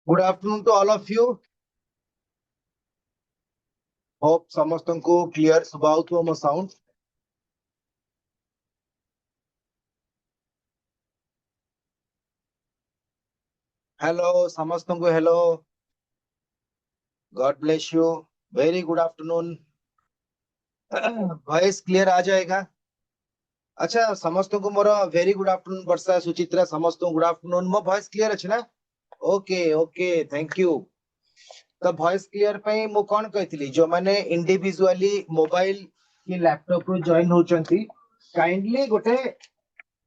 Good afternoon to all of you. Hope ସମସ୍ତଙ୍କୁ clear ଶୁଭା ହଉଥିବ ମୋ sound. Hello, ସମସ୍ତଙ୍କୁ hello. God bless you. Very good afternoon. Voice clear आ जाएगा? अच्छा ସମସ୍ତଙ୍କୁ ମୋର very good afternoon ବର୍ଷା ସୁଚିତ୍ରା ସମସ୍ତଙ୍କୁ good afternoon. ମୋ voice clear ଅଛି ନା? Okay, thank you. तो voice clear ପାଇଁ ମୁଁ କଣ କହିଥିଲି जो माने individually mobile କି laptop ରୁ join होचंती kindly गोटे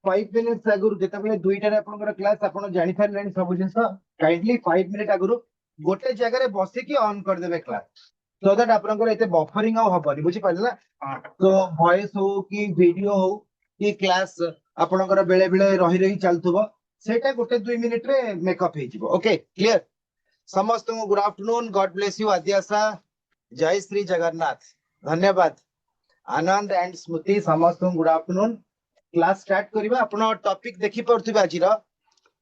5 minutes आगुरु जेतेबेले दुईटारे आपनकर क्लास आपण जानि फारलेनी सब जिंस काइंडली 5 मिनिट आगुरु गोटे जगह रे बसी की ऑन कर देबे क्लास सो दैट आपनकर एते बफरिंग आ हबनी बुझी पाले ना तो वॉइस हो कि वीडियो हो कि क्लास आपनकर बेले बेले रही रही चलथुबो सेटा गोटे 2 मिनिट रे मेकअप हे जिवो ओके क्लियर समस्त को good afternoon God bless you Adyasa जय श्री जगन्नाथ धन्यवाद आनंद एंड स्मृति समस्त को गुड आफ्टरनून क्लास स्टार्ट करिबा आपण टॉपिक देखि परथुबे आजिर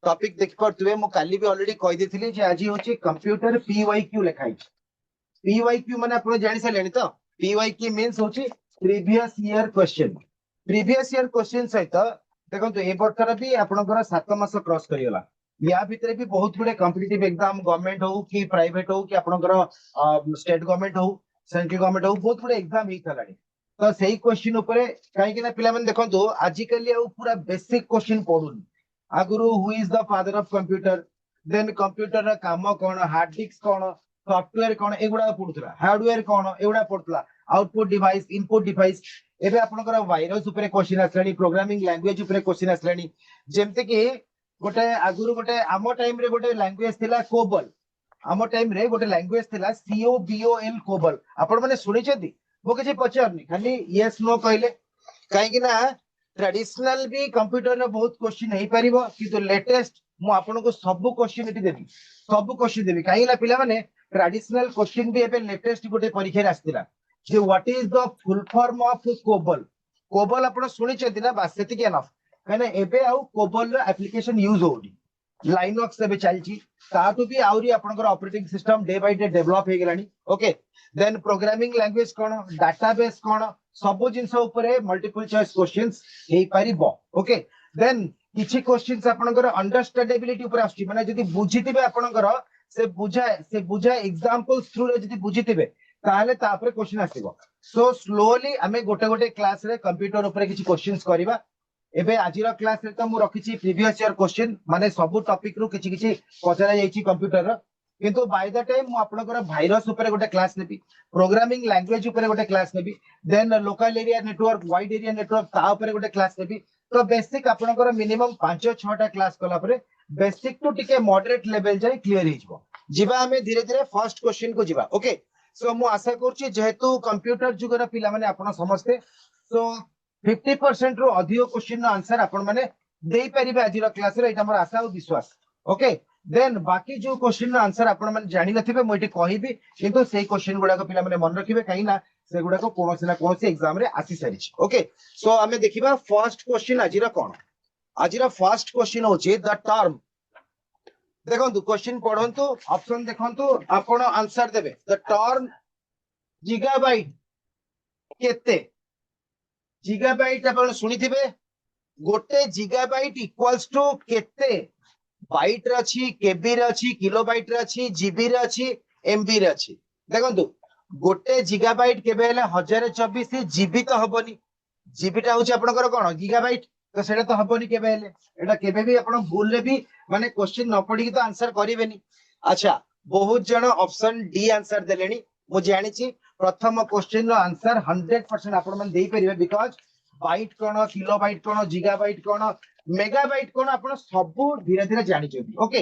टॉपिक देखि परथुबे मो काली भी ऑलरेडी कहि देथिली जे आजि होची कंप्यूटर पीवाईक्यू लिखाई पीवाईक्यू माने आपण जानि सलेनी तो पीवाईक्यू मींस होची प्रीवियस ईयर क्वेश्चन सहित देखंतु ए वर्षर भी आपनकर 7 मास क्रॉस करियला या भितरे भी बहुत गुडे कॉम्पिटिटिव एग्जाम गवर्नमेंट हो कि प्राइवेट हो कि आपनकर स्टेट गवर्नमेंट हो सेंट्रल गवर्नमेंट हो बहुत गुडे एग्जाम ही थलानी तो सही क्वेश्चन ऊपर कहीं ना पिला देखो आजिकल पूरा बेसिक क्वेश्चन पढ़ुनी आगुरु who is the father of computer then computer काम कौन हार्ड डिस्क कौन सॉफ्टवेयर कौन एगुड़ा पढ़ुला हार्डवेयर कौन एगुड़ा पढ़ुला आउटपुट डिवाइस इनपुट डिवाइस एबे आपनकर वायरस ऊपर क्वेश्चन आसलानी प्रोग्रामिंग लैंग्वेज ऊपर क्वेश्चन आसलानी जेमते कि गोटे आगुरु गोटे आमो टाइम रे गोटे लैंग्वेज थिला कोबल आमो टाइम रे गोटे लैंग्वेज थिला COBOL कोबल आपण माने सुनि छथि वो किसी पचारनी खाली यस नो कहले कहीं ना ट्रेडिशनल भी कंप्यूटर में बहुत क्वेश्चन नहीं पारिबो किंतु लेटेस्ट मु आपन को सब क्वेश्चन एटी देबी सब क्वेश्चन देबी कहीं ना पिला माने ट्रेडिशनल क्वेश्चन भी एबे लेटेस्ट गोटे परीक्षा रे आस्तिला जे what is the full form of COBOL COBOL आपण सुनि छथि ना बस सेति के एनफ कने एबे आउ कोबल रो एप्लीकेशन यूज होनी लाइनक्स एबे चलची ताटू भी आउरी आपनकर operating system day by day develop हे गेलानी ओके देन प्रोग्रामिंग लैंग्वेज कौन डाटाबेस कौन सब जिनस ऊपर मल्टीपल चॉइस क्वेश्चंस हे पारिबो ओके देन किछि क्वेश्चंस आपनकर अंडरस्टैंडेबिलिटी ऊपर आछि माने जदी बुझितिबे आपनकर से बुझा एग्जांपल्स थ्रू रे जदी बुझितिबे ताले तापर क्वेश्चन आसीबो सो स्लोली हमें गोटे गोटे क्लास रे कंप्यूटर ऊपर किछि क्वेश्चंस करिबा एबे आजिर क्लास रे तो मु रखिछि प्रीवियस ईयर क्वेश्चन माने सब टॉपिक रु किछि किछि पचरा जाईछि कंप्यूटर रो किंतु बाय द टाइम मु आपनकर वायरस ऊपर गोटे क्लास नेबी प्रोग्रामिंग लैंग्वेज ऊपर गोटे क्लास नेबी then local area network wide area network ता ऊपर गोटे क्लास नेबी तो बेसिक आपनकर मिनिमम 5-6 टा क्लास कला परे बेसिक टू टिके मॉडरेट लेवल जाय क्लियर हे जिवो जिबा हमें धीरे धीरे फर्स्ट क्वेश्चन को जिबा ओके सो मु आशा करछि जेहेतु कंप्यूटर जुगर पिला माने आपण समस्ते सो 50% रो अधिक क्वेश्चन आंसर आपण माने देई परिबे आजिर क्लास रे एटा हमर आशा और विश्वास ओके देन बाकी जो क्वेश्चन आंसर आपण माने जानि नथिबे मोइटी कहिबी किंतु सेही क्वेश्चन गुडा को पिला माने मन रखिबे काई ना से गुडा को कोनोसी ना कोनोसी एग्जाम रे आसी सारिछि ओके सो हमें देखिबा फर्स्ट क्वेश्चन आजिर कोन आजिर फर्स्ट क्वेश्चन होची द टर्म देखंतु क्वेश्चन पढंतु ऑप्शन देखंतु आपण आंसर देबे द टर्म गीगाबाइट केते गीगाबाइट आपण सुनिथिबे गोटे गीगाबाइट इक्वल्स टू केते बाइट रे अछि केबी रे अछि किलोबाइट रे अछि जीबी रे अछि एमबी रे अछि देखंतु गोटे गीगाबाइट केबे हेले 1024 जीबी तो हबनी जीबी ता होछि आपनकर कोन गीगाबाइट तो सेटा तो हबनी केबे हेले एटा केबे भी आपण भूल रे भी माने क्वेश्चन न पढी तो आंसर करिवेनी अच्छा बहुत जण ऑप्शन डी आंसर देलेनी मु जानि छी प्रथम क्वेश्चन रो आंसर 100% आपण मन देई परिबे बिकॉज़ बाइट कोन किलोबाइट कोन गीगाबाइट कोन मेगाबाइट कोन आपण सब धीरे धीरे जानि छथि ओके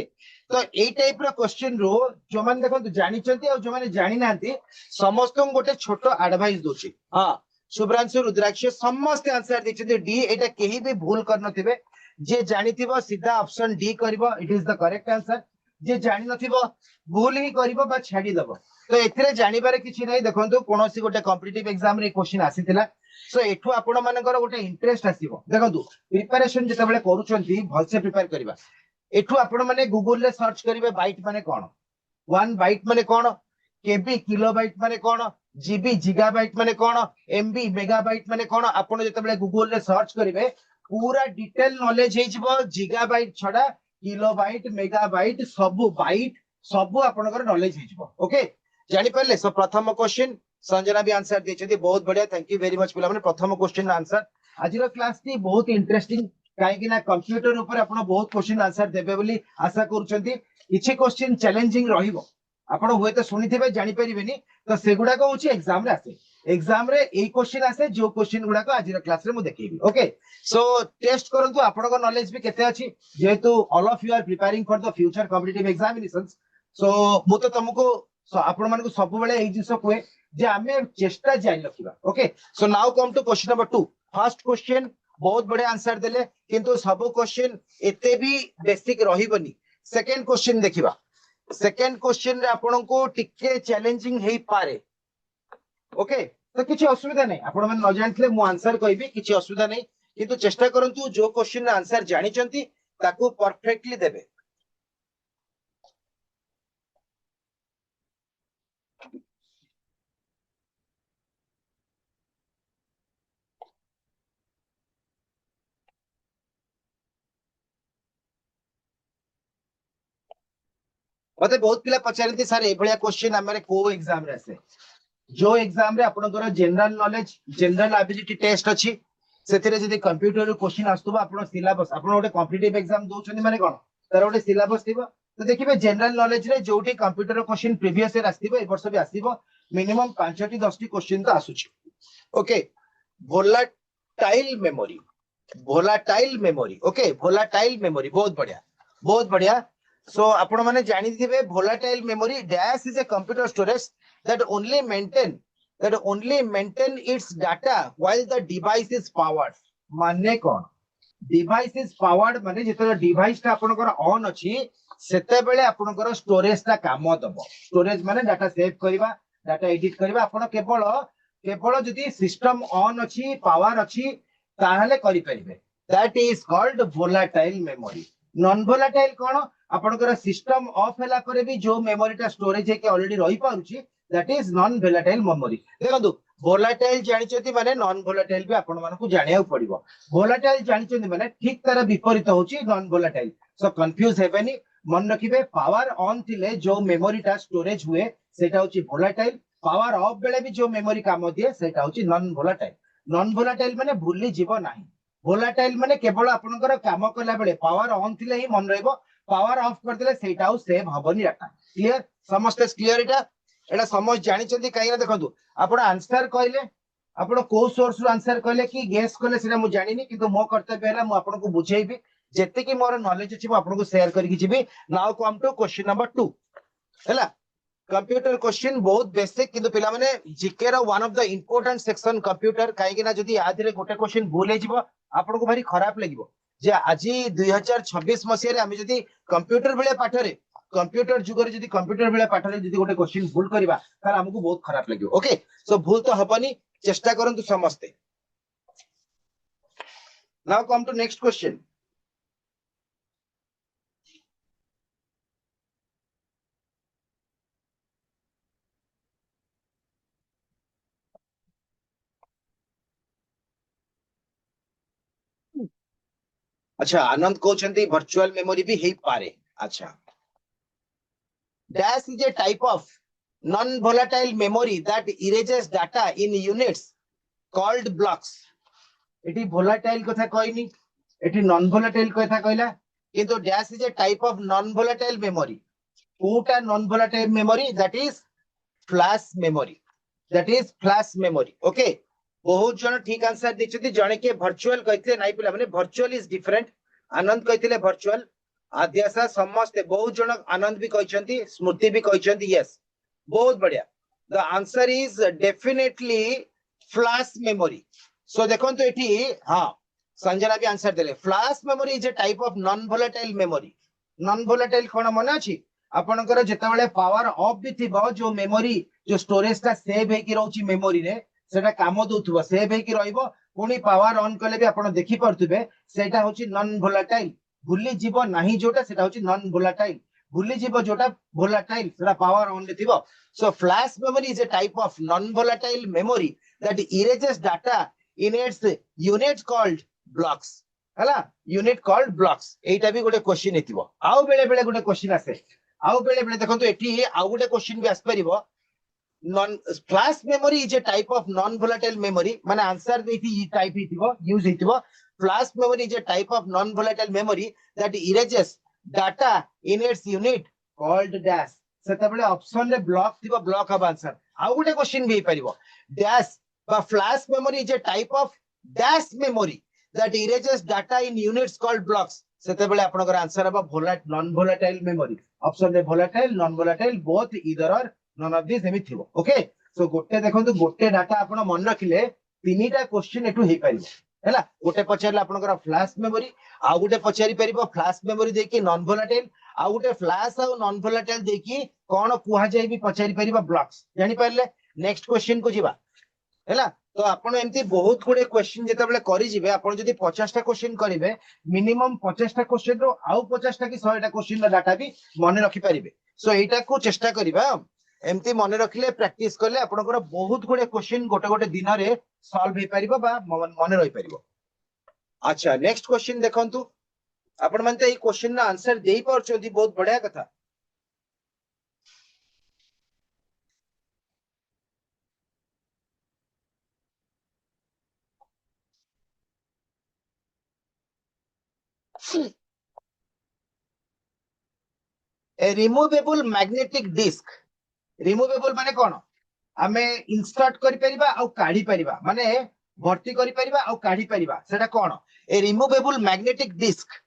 तो एई टाइप रो क्वेश्चन रो जो माने देखंतु जानि छथि और जो माने जानि नांती समस्त गोटे छोटो एडवाइस दोछि हां शुभ्रांशु रुद्राक्ष समस्त आंसर दिछथि डी एटा केही भी भूल कर नथिबे जे जानिथिबो सीधा ऑप्शन डी करबो it is the correct answer जे जानि नथिबो भूल ही करबो बा छाडी दबो तो एथिरे जानिबारे किछि नै देखंतु कोनोसी गोटे कॉम्पिटिटिव एग्जाम रे क्वेश्चन आसीथिला सो एठु आपण मानकर गोटे इंटरेस्ट आसीबो देखंतु प्रिपरेशन जेतेबेले करूछंती भलसे प्रिपेयर करबा एठू आपण माने गूगल रे सर्च करिवे बाइट माने कोन 1 बाइट माने कोन केबी किलोबाइट माने कोन जीबी जिगाबाइट माने कोन एमबी मेगाबाइट माने कोन आपण जते गूगल रे सर्च करिवे पूरा डिटेल नॉलेज हे जिगाबाइट छडा किलोबाइट मेगाबाइट सबु बाइट सबु आपनकर नॉलेज हे ओके जानि परले सो प्रथम क्वेश्चन संजना भी आंसर देछथि बहुत बढ़िया थैंक यू वेरी मच पिला माने प्रथम क्वेश्चन आंसर आजिर क्लास टी बहुत इंटरेस्टिंग काहेकि ना कंप्यूटर ऊपर आपण बहुत क्वेश्चन आंसर देबे बोली आशा करूछंती किछि क्वेश्चन चैलेंजिंग रहिबो आपण हुए तो सुनिथिबे जानि परिबेनी तो सेगुडा को होची एग्जाम रे आसे एग्जाम रे ए क्वेश्चन आसे जो क्वेश्चन गुडा को आजिर क्लास रे मु देखेबी ओके सो टेस्ट करंतु आपण को नॉलेज भी केते अछि जेहेतु all of you are preparing for the future competitive examinations so मु तो तुमको आपण मानको सब बेले एई जिंस कोए जे आमे चेष्टा जारी रखिबा okay so now come to question number 2 first question बहुत बड़े आंसर देले किंतु सब क्वेश्चन एते भी बेसिक रहिबनी सेकंड क्वेश्चन देखिबा सेकंड क्वेश्चन रे आपण को टिके चैलेंजिंग हेई पारे ओके तो किछि असुविधा नै आपण मन न जानथले मु आंसर कहबी किछि असुविधा नै किंतु चेष्टा करंतु जो क्वेश्चन रे आंसर जानि चंती ताकू परफेक्टली देबे मते बहुत पिला पचारती सर ए भलिया क्वेश्चन हमरे को एग्जाम रे आसे जो एग्जाम रे आपनकर general knowledge general ability test अछि सेथिरे जदी कंप्यूटर क्वेश्चन आस्तबा आपण सिलेबस आपण ओटे कॉम्पिटिटिव एग्जाम दोछनी माने कोन तार ओटे सिलेबस थिबो तो देखिबे जनरल नॉलेज रे जोठी कंप्यूटर क्वेश्चन प्रीवियस ईयर आस्तिबो ए वर्ष भी आस्तिबो मिनिमम 5 टी 10 टी क्वेश्चन तो आसुची okay volatile memory okay volatile memory बहुत बढ़िया सो आपण माने जानि दिबे volatile memory dash is a computer storage that only maintain its data while the device is powered माने कोन डिवाइस इज पावर्ड माने जेतले डिवाइस ता आपनकर ऑन अछि सेते बेले आपनकर स्टोरेज ता काम दबो स्टोरेज माने डाटा सेव करबा डाटा एडिट करबा आपण केवल जदी सिस्टम ऑन अछि पावर अछि ताहले करि परिबे that is called volatile memory non volatile कोन आपनकर सिस्टम ऑफ हैला परे भी जो मेमोरी ता स्टोरेज है के ऑलरेडी रही पाउची that is non volatile memory देखंतु volatile जानिचोती माने नॉन volatile भी आपण मानकु जानिया पड़िबो volatile जानिचोती माने ठीक तरह विपरीत होची नॉन volatile सो कंफ्यूज हेबेनी मन रखिबे पावर ऑन थिले जो मेमोरी ता स्टोरेज हुए सेटा होची volatile पावर ऑफ बेले भी जो मेमोरी काम दिए सेटा होची नॉन volatile माने भूली जीवो नाही volatile माने केवल आपनकर काम करला बेले पावर ऑन थिले ही मन रहइबो पावर ऑफ कर देले सेटा आउ सेव हबनी डाटा क्लियर समस्त क्लियर एटा समझ जानि चंदी काई ना देखंतु आपण आंसर कहले आपण को सोर्स रो आंसर कहले कि गेस कहले सेना मु जानिनी किंतु मो कर्तव्य हला मु आपण को बुझेइबी जेते कि मोर नॉलेज अछि मु आपण को शेयर करि कि जिबी now come to question number 2 हला कंप्यूटर क्वेश्चन बहुत बेसिक किंतु पिला माने जीके रो one of the important section computer काई कि ना जदी आदिरे गोटे क्वेश्चन भूल हे जिवो आपण को भारी खराब लागिवो जे आज 2026 मसिया रे आमे जदी कंप्यूटर बेले पाठरे कंप्यूटर जुगर जदी कंप्यूटर बेले पाठरे जदी गोटे क्वेश्चन भूल करबा तार हमकु बहुत खराब लागिवो ओके सो भूल तो हबनी चेष्टा करंतु समस्ते now come to next question अच्छा आनंद कहउछंती वर्चुअल मेमोरी भी हेई पारे अच्छा dash is a type of non volatile memory that erases data in units called blocks eighty volatile कथा कहनी एटी non volatile कथा कहला किंतु dash is a type of non volatile memory Kota non volatile memory that is flash memory okay बहुत जन ठीक answer दिछथि जने के वर्चुअल कहथिले नाइ पिला माने वर्चुअल इज डिफरेंट आनंद कहथिले वर्चुअल आद्यासा समस्त बहुत जन आनंद भी कहछंती स्मृति भी कहछंती यस बहुत बढ़िया the answer is definitely flash memory so देखंतु एठी हां संजना भी आंसर देले flash memory is a type of non volatile कोन मन अछि आपनकर जेता बेले पावर ऑफ भी थिबो जो मेमोरी जो स्टोरेज ता सेव हे कि रहउची मेमोरी रे सेटा काम दोथुबो सेव हे कि रहइबो पुनी पावर ऑन कले भी आपण देखि परथुबे सेटा होची नॉन वोलेटाइल भूली जीव नाही जोटा सेटा होची नॉन वोलेटाइल भूली जीव जोटा वोलेटाइल सेटा पावर ऑन थिबो so flash memory is a type of non volatile memory that erases data in its units called blocks हला यूनिट कॉल्ड ब्लॉक्स एटा भी गोटे क्वेश्चन हेतिबो आउ बेले बेले गोटे क्वेश्चन आसे आउ बेले बेले देखंतु एठी आउ गोटे क्वेश्चन भी आस परिबो non flash memory is a type of non volatile memory माने आंसर देथि टाइप हितिबो यूज हितिबो flash memory is a type of non volatile memory that erases data in its unit called dash सेतबेले option रे block थिबो block अब answer आउ गोटे क्वेश्चन भी परिबो dash बा flash memory is a type of dash memory that erases data in units called blocks सेतबेले आपनकर answer अब volatile non volatile memory option रे volatile non volatile both either or none of this एमि थिबो okay सो गोटे देखंतु गोटे data आपण मन रखिले तीनटा क्वेश्चन एटु हे परिबो हैला गोटे पचारले आपनकर फ्लैश मेमोरी आ गोटे पचारि परिबो फ्लैश मेमोरी देकी नॉन वोलेटाइल आ गोटे फ्लैश आ नॉन वोलेटाइल देकी कोन कुहा जाय भी पचारि परिबो ब्लॉक्स जानि परले नेक्स्ट क्वेश्चन को जिबा हैला तो आपण एमती बहुत गुडे क्वेश्चन जेतबेले करि जिवे आपण जदी 50 टा क्वेश्चन करिवे मिनिमम 50 टा क्वेश्चन रो आउ 50 टा की 100 टा क्वेश्चन रो डाटा भी मन रखि परिबे सो एटा को चेष्टा करिबा एमती मन रखिले प्रैक्टिस करले आपनकर बहुत गुडे क्वेश्चन गोटे गोटे दिन रे सॉल्व हे परिबो बा मन रहि परिबो अच्छा नेक्स्ट क्वेश्चन देखंतु आपण मानते ए क्वेश्चन ना आंसर देई परछोदी बहुत बढ़िया कथा ए रिमूवेबल मैग्नेटिक डिस्क रिमूवेबल माने कोन आमे इंसर्ट करि परिबा आ काढी परिबा माने भर्ती करि परिबा आ काढी परिबा सेटा कोन ए रिमूवेबल मैग्नेटिक डिस्क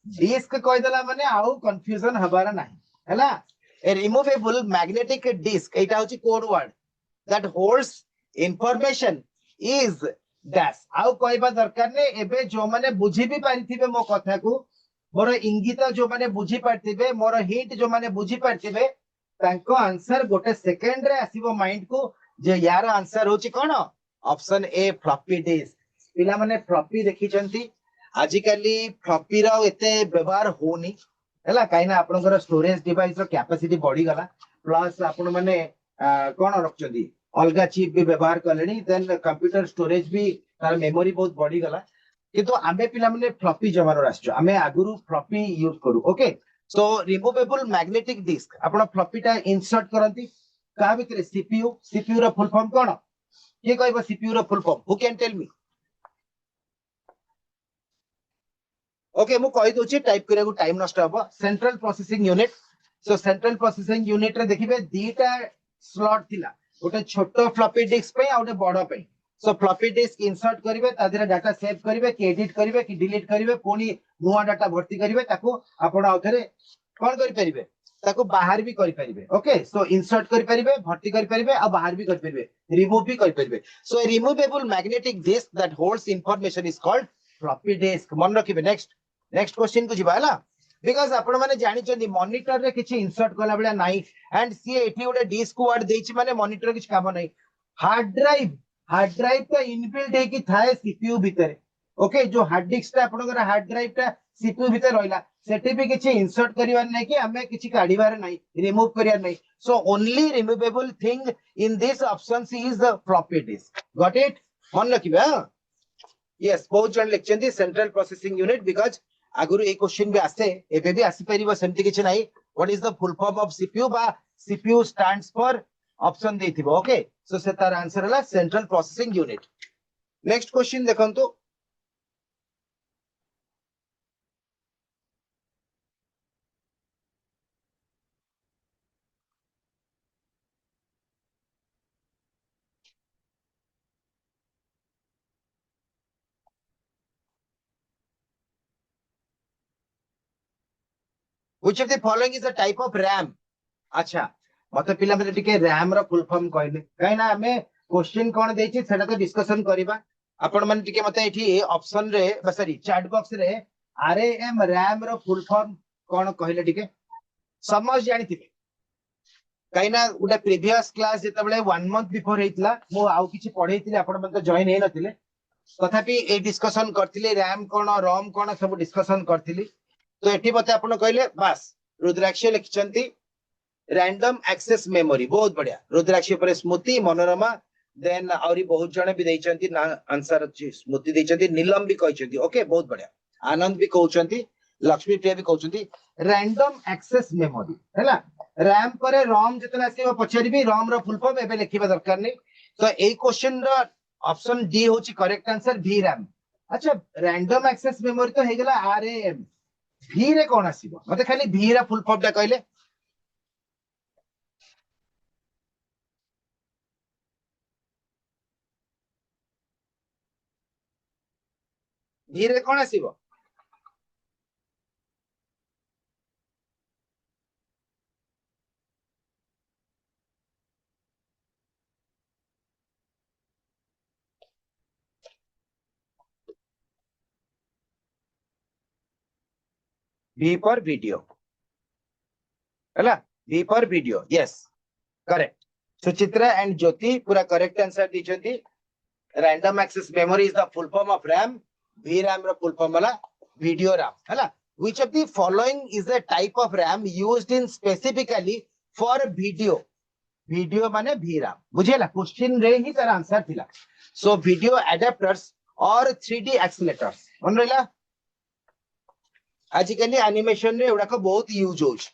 डिस्क कहि देला माने आउ कंफ्यूजन हबारा नाही हैला ए रिमूवेबल मैग्नेटिक डिस्क एटा होची code word that holds information is dash आउ कहबा दरकार ने एबे जो माने बुझी भी पारिथिबे मो कथा को मोर इंगित जो माने बुझी पारथिबे मोर हिंट जो माने बुझी पारथिबे तांको आंसर गोटे सेकंड रे आसीबो माइंड को जे यार आंसर होची कोन ऑप्शन ए फ्लॉपी डिस्क पिला माने फ्लॉपी देखि चंती आजि काली फ्लॉपी रो एते व्यवहार होनी हैला काइना आपनकर स्टोरेज डिवाइस रो कैपेसिटी बढ़ी गला प्लस आपन माने कोन रखचंदी अलगा चिप भी व्यवहार करलेनी देन कंप्यूटर स्टोरेज भी तार मेमोरी बहुत बढ़ी गला किंतु आमे पिला माने फ्लॉपी जमानो रास्ट्र आमे आगुरु फ्लॉपी यूज करू okay so removable magnetic disk आपण फ्लॉपी टा इंसर्ट करंती का भितरे सीपीयू रो फुल फॉर्म कोन के कहबो सीपीयू रो full form who can tell me okay मु कहि दोची टाइप करे को टाइम नष्ट हबो central processing unit so central processing unit रे देखिबे दीटा स्लॉट थिला गोटे छोटो फ्लॉपी डिस्क पे आ गोटे बडो पे सो फ्लॉपी डिस्क इंसर्ट करिवे तादिरा डाटा सेव करिवे कि एडिट करिवे कि डिलीट करिवे पुनी नुवा डाटा भर्ती करिवे ताको आपण आउथरे कोन करि परिबे ताको बाहर भी करि परिबे ओके सो इंसर्ट करि परिबे भर्ती करि परिबे आ बाहर भी करि परिबे रिमूव भी करि परिबे so a removable magnetic disk that holds information is called floppy disk मन रखिबे नेक्स्ट क्वेश्चन को जिबा हला बिकॉज़ आपण माने जानि चंदी मॉनिटर रे किछि इंसर्ट कला बेला नाही एंड सी एठी गोटे डिस्क वर्ड देछि माने मॉनिटर किछि काम नाही हार्ड ड्राइव तो इनबिल्ट है कि थाए सीपीयू भीतर ओके जो हार्ड डिस्क ता आपनकर हार्ड ड्राइव ता सीपीयू भीतर रहिला सेठी भी किछि इंसर्ट करिवार नै कि हमें किछि काढिवार नै रिमूव करिवार नै so only removable thing in this options is the floppy disk got it मन रखिबा यस बहुत जन लिखचंदी सेंट्रल प्रोसेसिंग यूनिट बिकॉज़ आगुरु ए क्वेश्चन भी आसे एबे भी आसी परिबो सेमति किछि नै what is the full form of CPU बा सीपीयू स्टैंड्स फॉर ऑप्शन देथिबो ओके सो से तार आंसर हला central processing unit next question देखंतु which of the following is a type of RAM अच्छा मते पिला मते टिके रैम रो फुल फॉर्म कहले काइना हमें क्वेश्चन कोन देछि सेटा तो डिस्कशन करिबा आपण माने टिके मते एठी ऑप्शन रे सॉरी चैट बॉक्स रे आरएम रैम रो फुल फॉर्म कोन कहले टिके समझ जानि थिबे काइना उडा प्रीवियस क्लास जेतबेले 1 मंथ बिफोर हेतला मो आउ किछि पढैतिले आपण मते जॉइन हे नथिले तथापि ए डिस्कशन करथिले रैम कोन रोम कोन सब डिस्कशन करथिली तो एठी मते आपण कहले बास रुद्राक्ष लिखिचंती रैंडम एक्सेस मेमोरी बहुत बढ़िया रुद्राक्ष पर स्मृति मनोरमा देन आउरी बहुत जने भी दैचंती ना आंसर अछि स्मृति दैचंती नीलम भी कहचंती ओके बहुत बढ़िया आनंद भी कहउचंती लक्ष्मी प्रिया भी कहउचंती रैंडम एक्सेस मेमोरी हैला रैम पर रोम जतने आसीबो पछारीबी रोम रो फुल फॉर्म एबे लिखिबा दरकार नै तो ए क्वेश्चन रो ऑप्शन डी होची करेक्ट आंसर भी रैम अच्छा रैंडम एक्सेस मेमोरी तो हे गेला आरएम भी रे कोन आसीबो मते खाली भी रा फुल फॉर्म टा कहले भी रे कोन आसीबो V for video हैला V for video yes correct Suchitra and ज्योति पूरा correct answer दीचंती random access memory is the full form of RAM VRAM रो full form वाला video RAM हैला which of the following is a type of RAM used in specifically for video माने VRAM बुझेला question रे ही तार answer थिला so video adapters or 3D accelerators मन रहला आजिकली एनिमेशन रे एडा को बहुत use होछ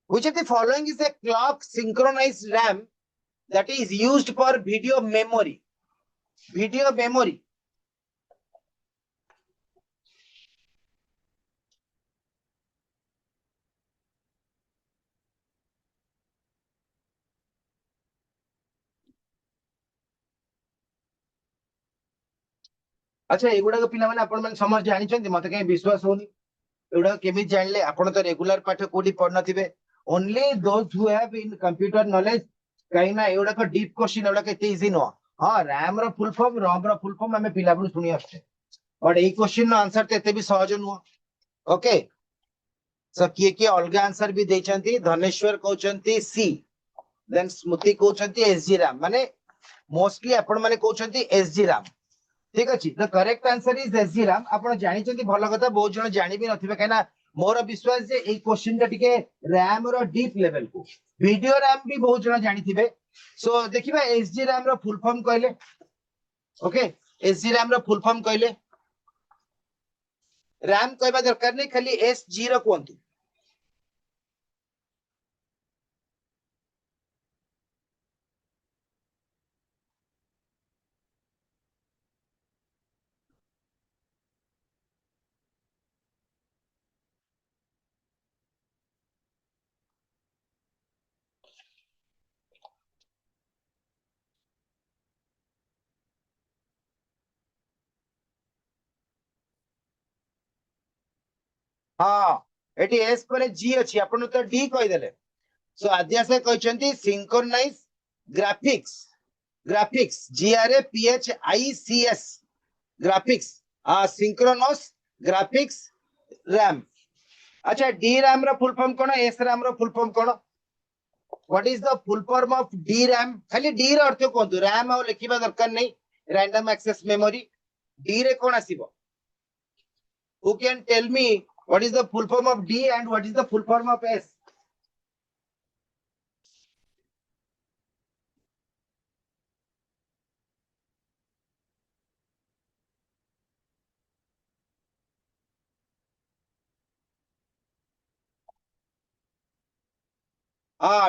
which of the following is a clock synchronized RAM that is used for video memory अच्छा एगुडा को पिला माने आपण माने समझ जानि छथि मते कहीं विश्वास होनी एगुडा केमि जानले आपण तो रेगुलर पाठ कोडी पढ नथिबे only those who have in computer knowledge कहीं ना एगुडा को डीप क्वेश्चन एगुडा के इजी नो हां रैम रो फुल फॉर्म रोम रो फुल फॉर्म हमें पिला बळु सुनी आछे और ए क्वेश्चन नो आंसर ते एते भी सहज नुह ओके सो किए किए अलग आंसर भी देचंती धनेश्वर कहउचंती सी देन स्मृति कहउचंती एसजी रैम माने मोस्टली आपण माने कहउचंती एसजी रैम ठीक अछि the correct answer is SG RAM आपण जानि चंती भलो कथा बहुत जण जानि भी नथिबे काना मोर विश्वास जे ए क्वेश्चन टा टिके रैम रो डीप लेवल को वीडियो रैम भी बहुत जण जानि थिबे सो देखिबा एसजी रैम रो फुल फॉर्म कहले ओके एसजी रैम रो फुल फॉर्म कहले रैम कहबा दरकार नै खाली एसजी रो कोंतु हां एटी एस पर जी अछि आपण तो डी कहि देले सो आद्या से कहचंती synchronize graphics GRAPHICS graphics synchronous graphics RAM अच्छा डी रैम रो फुल फॉर्म कोन एस रैम रो फुल फॉर्म कोन what is the full form of D RAM खाली डी रो अर्थ कोंतु रैम आ लिखिबा दरकार नै रैंडम एक्सेस मेमोरी डी रे कोन आसीबो who can tell me what is the full form of D and what is the full form of S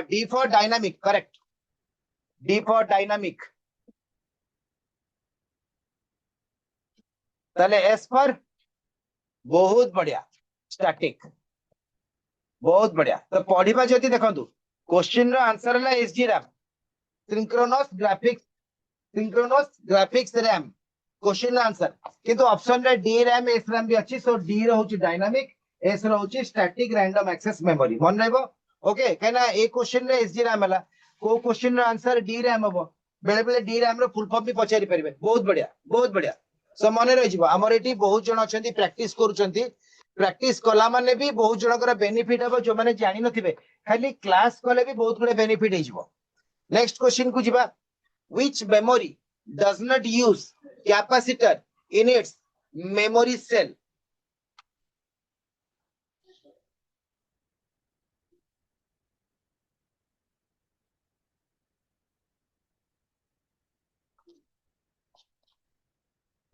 D for dynamic correct D for dynamic तले S पर बहुत बढ़िया static बहुत बढ़िया तो पढ़िबा जति देखंतु क्वेश्चन रो आंसर हला SG RAM synchronous graphics RAM question answer किंतु ऑप्शन रे डी रैम एस रैम भी अछि सो डी रो होची डायनामिक एस रो होची स्टैटिक रैंडम एक्सेस मेमोरी मन रहबो ओके कहना ए क्वेश्चन रे एसजी रैम हला को क्वेश्चन रो आंसर डी रैम हबो बेले बेले डी रैम रो फुल फॉर्म भी पचारि परिबे बहुत बढ़िया सो मन रहि जिवो हमर एटी बहुत जण अछंती प्रैक्टिस करूचंती प्रैक्टिस कला माने भी बहुत जनकर बेनिफिट हम जो मैंने जानी नथिबे खाली क्लास कले भी बहुत गुडे बेनिफिट हो। नेक्स्ट क्वेश्चन को जिबा which memory does not use capacitor in its memory cell।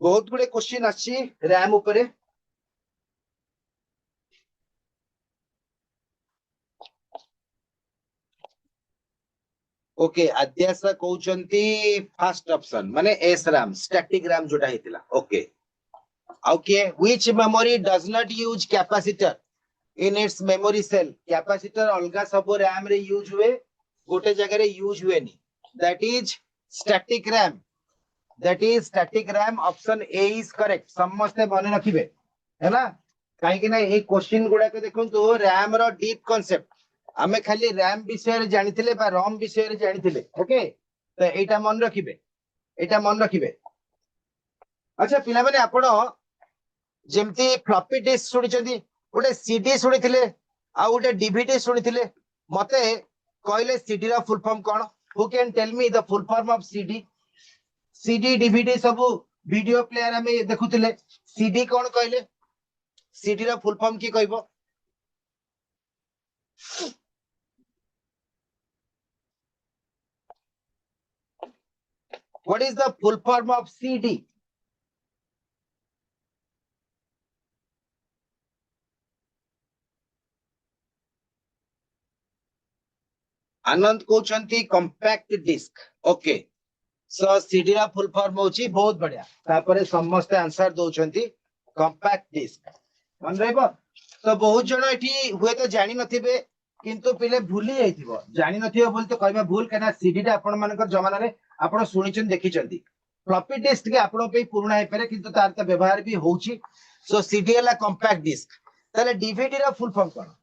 बहुत गुडे क्वेश्चन आछि रैम ऊपर। ओके आद्यासा कहउचंती फर्स्ट ऑप्शन माने एस रैम स्टैटिक रैम जोटा हेतिला। Okay okay which memory does not use capacitor in its memory cell। Capacitor अलगा सब रैम रे यूज हुए गोटे जगह रे यूज हुए नी that is static RAM. That is static RAM option A is correct समस्त बने रखिबे है ना काहे कि ना ए क्वेश्चन गुडा के देखंतु रैम रो डीप कांसेप्ट आमे खाली रैम विषय रे जानिथिले बा रोम विषय रे जानिथिले। ओके तो एटा मन रखिबे एटा मन रखिबे। अच्छा पिला माने आपण जेमती फ्लॉपी डिस्क सुनिचंदी गोटे सीडी सुनिथिले आ गोटे डीवीडी सुनिथिले मते कहले सीडी रा फुल फॉर्म कोन who can tell me the full form of CD. CD DVD सब वीडियो प्लेयर हमें देखुथिले सीडी कोन कहले सीडी रा फुल फॉर्म की कहबो। What is the full form of CD. Anand कहउचंती compact disc. Okay so CD रा फुल फॉर्म होची बहुत बढ़िया तापरे समस्त आंसर दोचंती कॉम्पैक्ट डिस्क मन रहबो। तो बहुत जण एठी हुए तो जानि नथिबे किंतु पिले भूली जाइथिबो जानि नथिबो बोल तो कहबा भूल केना सीडी टा आपण मानकर जमाना रे आपण सुनिचन देखिचंती फ्लॉपी डिस्क के आपण पे पुराना हे पारे किंतु तार त व्यवहार भी होउची। सो सीडी ला कॉम्पैक्ट डिस्क ताले डीवीडी रा फुल फॉर्म कोन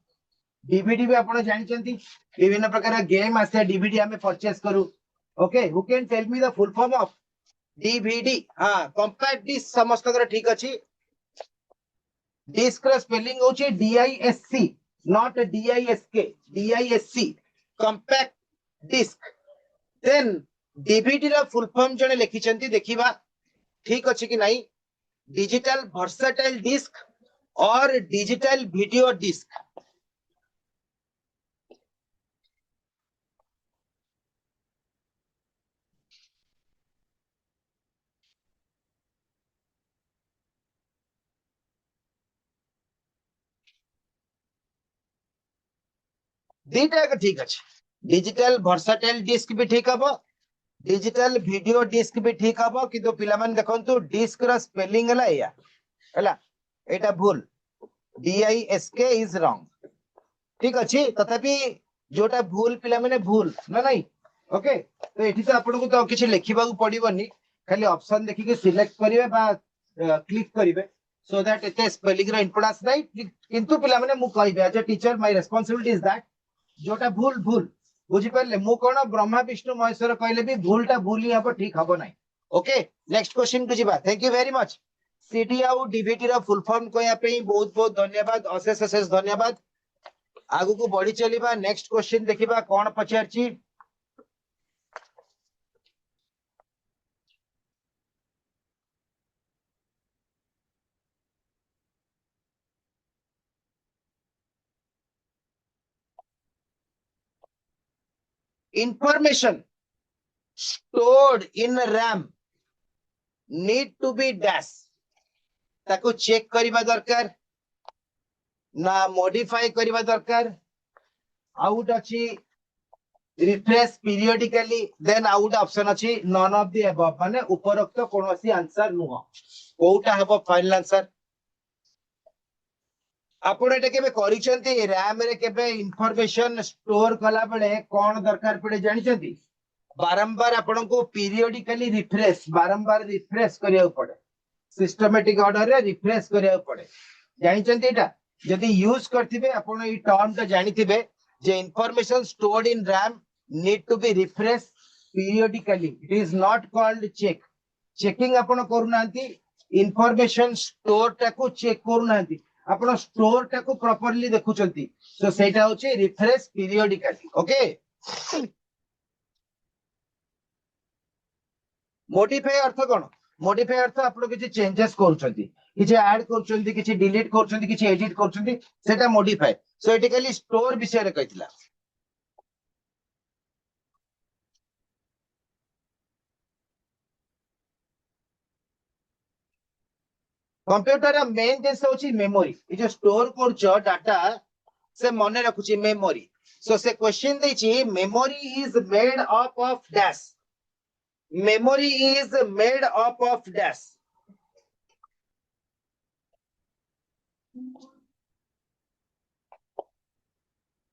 डीवीडी भी आपण जानिचंती विभिन्न प्रकार गेम आसे डीवीडी हमें परचेस करू। Okay who can tell me the full form of DVD. हां कॉम्पैक्ट डिस्क समस्त कर ठीक अछि डिस्क रा स्पेलिंग होची DISC not DISK DISC compact disc. Then DVD रा फुल फॉर्म जने लिखिचंती देखिबा ठीक अछि कि नाही digital versatile disc or digital video disc. दीटा का ठीक अछि डिजिटल वर्सेटाइल डिस्क भी ठीक हबो डिजिटल वीडियो डिस्क भी ठीक हबो किंतु पिला मन देखंतु डिस्क रा स्पेलिंग हला या हला एटा भूल DISK इज रॉन्ग ठीक अछि तथापि जोटा भूल पिला माने भूल ना नहीं। ओके तो एठी तो आपन को तो किछ लिखिबा को पड़िबोनी खाली ऑप्शन देखि के सिलेक्ट करिवे बा क्लिक करिवे सो दैट एते स्पेलिंग रा इंपोर्टेंस नाही किंतु पिला माने मु कहबे as a teacher my responsibility is that जोटा भूल भूल बुझी पारले मु कोन ब्रह्मा विष्णु महेश्वर कहले भी भूलटा भूल ही हबो ठीक हबो नाही। ओके नेक्स्ट क्वेश्चन को जिबा thank you very much. CD आउ डीवीडी रा फुल फॉर्म कोया पे बहुत बहुत धन्यवाद अशेष अशेष धन्यवाद। आगु को बढ़ी चलीबा नेक्स्ट क्वेश्चन देखिबा कोन पचारची information stored in RAM need to be dash ताको चेक करिबा दरकार ना मॉडिफाई करिबा दरकार आउट अछि रिफ्रेश पीरियडिकली देन आउट ऑप्शन अछि नन ऑफ द अबव माने उपरोक्त कोनोसी आंसर नुह कोउटा हबो फाइनल आंसर। आपण एटा केबे करिसंती रैम रे केबे इंफॉर्मेशन स्टोर कला बेले कोन दरकार पड़े जानिसंती बारंबार आपण को पीरियडिकली रिफ्रेश बारंबार रिफ्रेश करिया पड़े सिस्टमैटिक ऑर्डर रे रिफ्रेश करिया पड़े जानिसंती एटा यदि यूज करथिबे आपण ई टर्म ता जानिथिबे जे information stored in RAM need to be refresh periodically it is not called check checking आपण करूनांती इंफॉर्मेशन स्टोर टाको चेक करूनांती आपण स्टोर टाको प्रॉपर्ली देखुचंती सो सेटा होची रिफ्रेश पीरियडिकली ओके मॉडिफाई अर्थ कोन मॉडिफाई अर्थ आपण किछि चेंजेस करूचंती किछि ऐड करूचंती किछि डिलीट करूचंती किछि एडिट करूचंती सेटा मॉडिफाई सो एटिकली स्टोर विषय रे कहितला कंप्यूटर मेन जिनस होची मेमोरी ए जो स्टोर करछो डाटा से मने रखुची मेमोरी सो से क्वेश्चन देची memory is made up of dash memory is made up of dash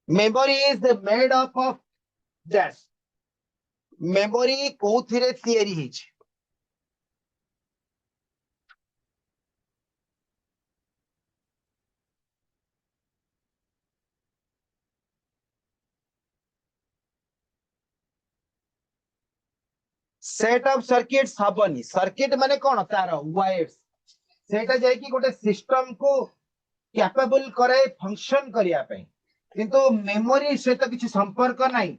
memory is made up of dash memory कोथिरे theory which set of circuits हबनी circuit माने कोन तार वायर्स सेटा जाय कि गोटे सिस्टम को कैपेबल करे फंक्शन करिया पे किंतु मेमोरी से तो किछि संपर्क नाही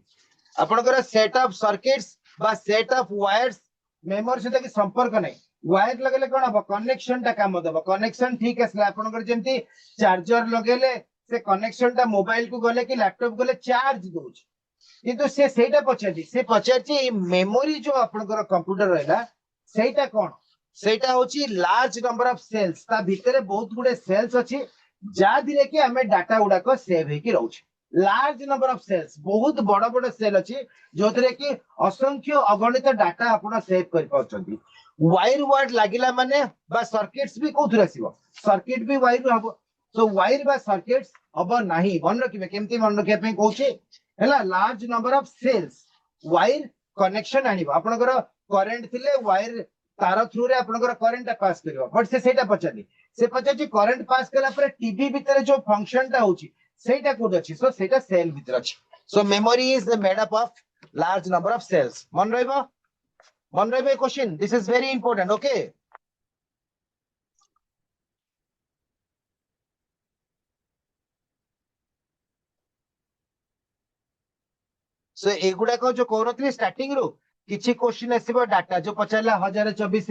आपनकर सेट ऑफ सर्किट्स बा सेट ऑफ वायर्स मेमोरी से तो कि संपर्क नाही वायर लगेले कोन अब कनेक्शन टा काम दबो कनेक्शन ठीक असला आपनकर जेंती चार्जर लगेले से कनेक्शन टा मोबाइल को गले कि लैपटॉप गले चार्ज दोछ किंतु से सेटा पछाची से पछाची मेमोरी जो आपनकर कंप्यूटर रहला सेटा कोन सेटा होची लार्ज नंबर ऑफ सेल्स ता भीतर बहुत गुडे सेल्स अछि जा धीरे कि हमें डाटा गुडा को सेव हे कि रहउछ लार्ज नंबर ऑफ सेल्स बहुत बड़ बड़ सेल अछि जोथरे कि असंख्य अगणित डाटा आपण सेव कर पाउछंती वायर वर्ड लागिला माने बा सर्किट्स भी कोथरे आसीबो सर्किट भी वायर हबो सो वायर बा सर्किट्स हबो नाही मन रखिबे केमती मन रखिया पे कहूची हैला large number of cells wire connection आनिबो आपनकर करंट थिले वायर तार थ्रू रे आपनकर करंट पास करिवो बट से सेटा पचाली से पचाची करंट पास कला पर टीवी भीतर जो फंक्शन टा होची सेटा कोड अछि सो सेटा सेल भीतर अछि so memory is made up of large number of cells मन रहबो question this is very important okay so एगुडा को जो कोरथि स्टार्टिंग रो किछि क्वेश्चन आसीबो डाटा जो पचारला 1024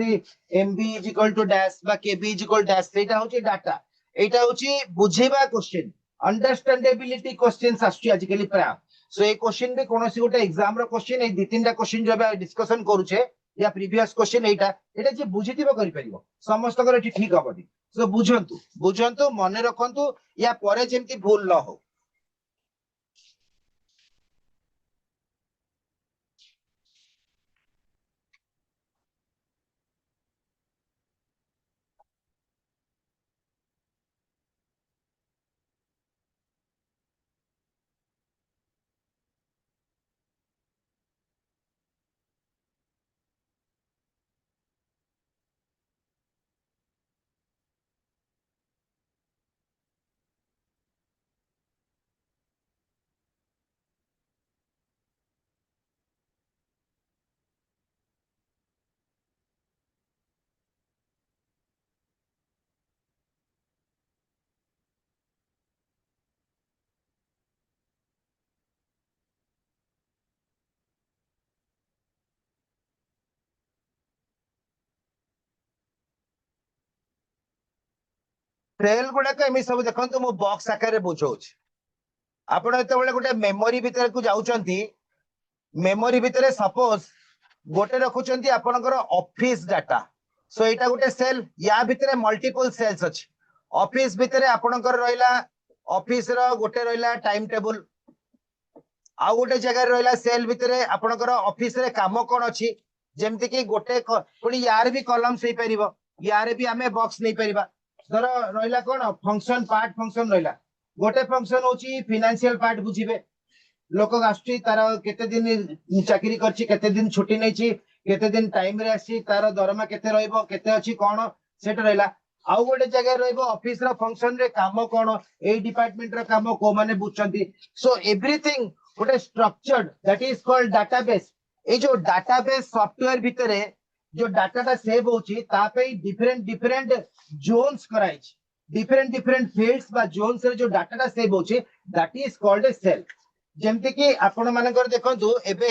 MB is equal to dash बा केबी इज इक्वल डैश सेटा होची डाटा एटा होची बुझेबा क्वेश्चन अंडरस्टैंडेबिलिटी क्वेश्चंस आछी आजिकली प्राय सो ए क्वेश्चन भी कोनोसी गोटे एग्जाम रो क्वेश्चन ए दि तीनटा क्वेश्चन जो डिस्कशन करूछे या प्रीवियस क्वेश्चन एटा जे बुझितिबो करि परिबो समस्त कर ठीक हबनी सो बुझंतु बुझंतु मने रखंतु या परे जेमति भूल न हो ट्रेल गुडा एमि सब देखो मु बॉक्स आकार बुझाऊँ आपण जो गोटे मेमोरी भितर को जाउचंती मेमोरी भितर सपोज गोटे रखुचंती आपनकर ऑफिस डाटा सो एटा गोटे सेल या भितर मल्टीपल सेल्स अछि ऑफिस भितर आपनकर रहिला ऑफिस रो गोटे रहिला टाइम टेबल आ गोटे जगह रहिला सेल भितर आपनकर ऑफिस रे काम कोन अछि जेमति कि गोटे पुनी यार भी कॉलम्स हे परिबो यार भी हमें बॉक्स नहीं परिबा धर रहिला कोन फंक्शन पार्ट फंक्शन रहिला गोटे फंक्शन होची फाइनेंशियल पार्ट बुझिबे लोक आसुची तार केते दिन चाकरी करची केते दिन छुट्टी नैची केते दिन टाइम रे आसी तार दरमा केते रहइबो केते अछि कोन सेट रहिला आउ गोटे जगह रहइबो ऑफिस रो फंक्शन रे काम कोन ए डिपार्टमेंट रो काम को माने बुझचंती सो एवरीथिंग गोटे structured that is called database ए जो डाटाबेस सॉफ्टवेयर भितरे जो डाटा टा सेव होची ता पे डिफरेंट डिफरेंट जोन्स कराइछ डिफरेंट डिफरेंट फील्ड्स बा जोन्स रे जो डाटाटा सेव होचे that is called a cell. जेमति कि आपण मानकर देखंतु एबे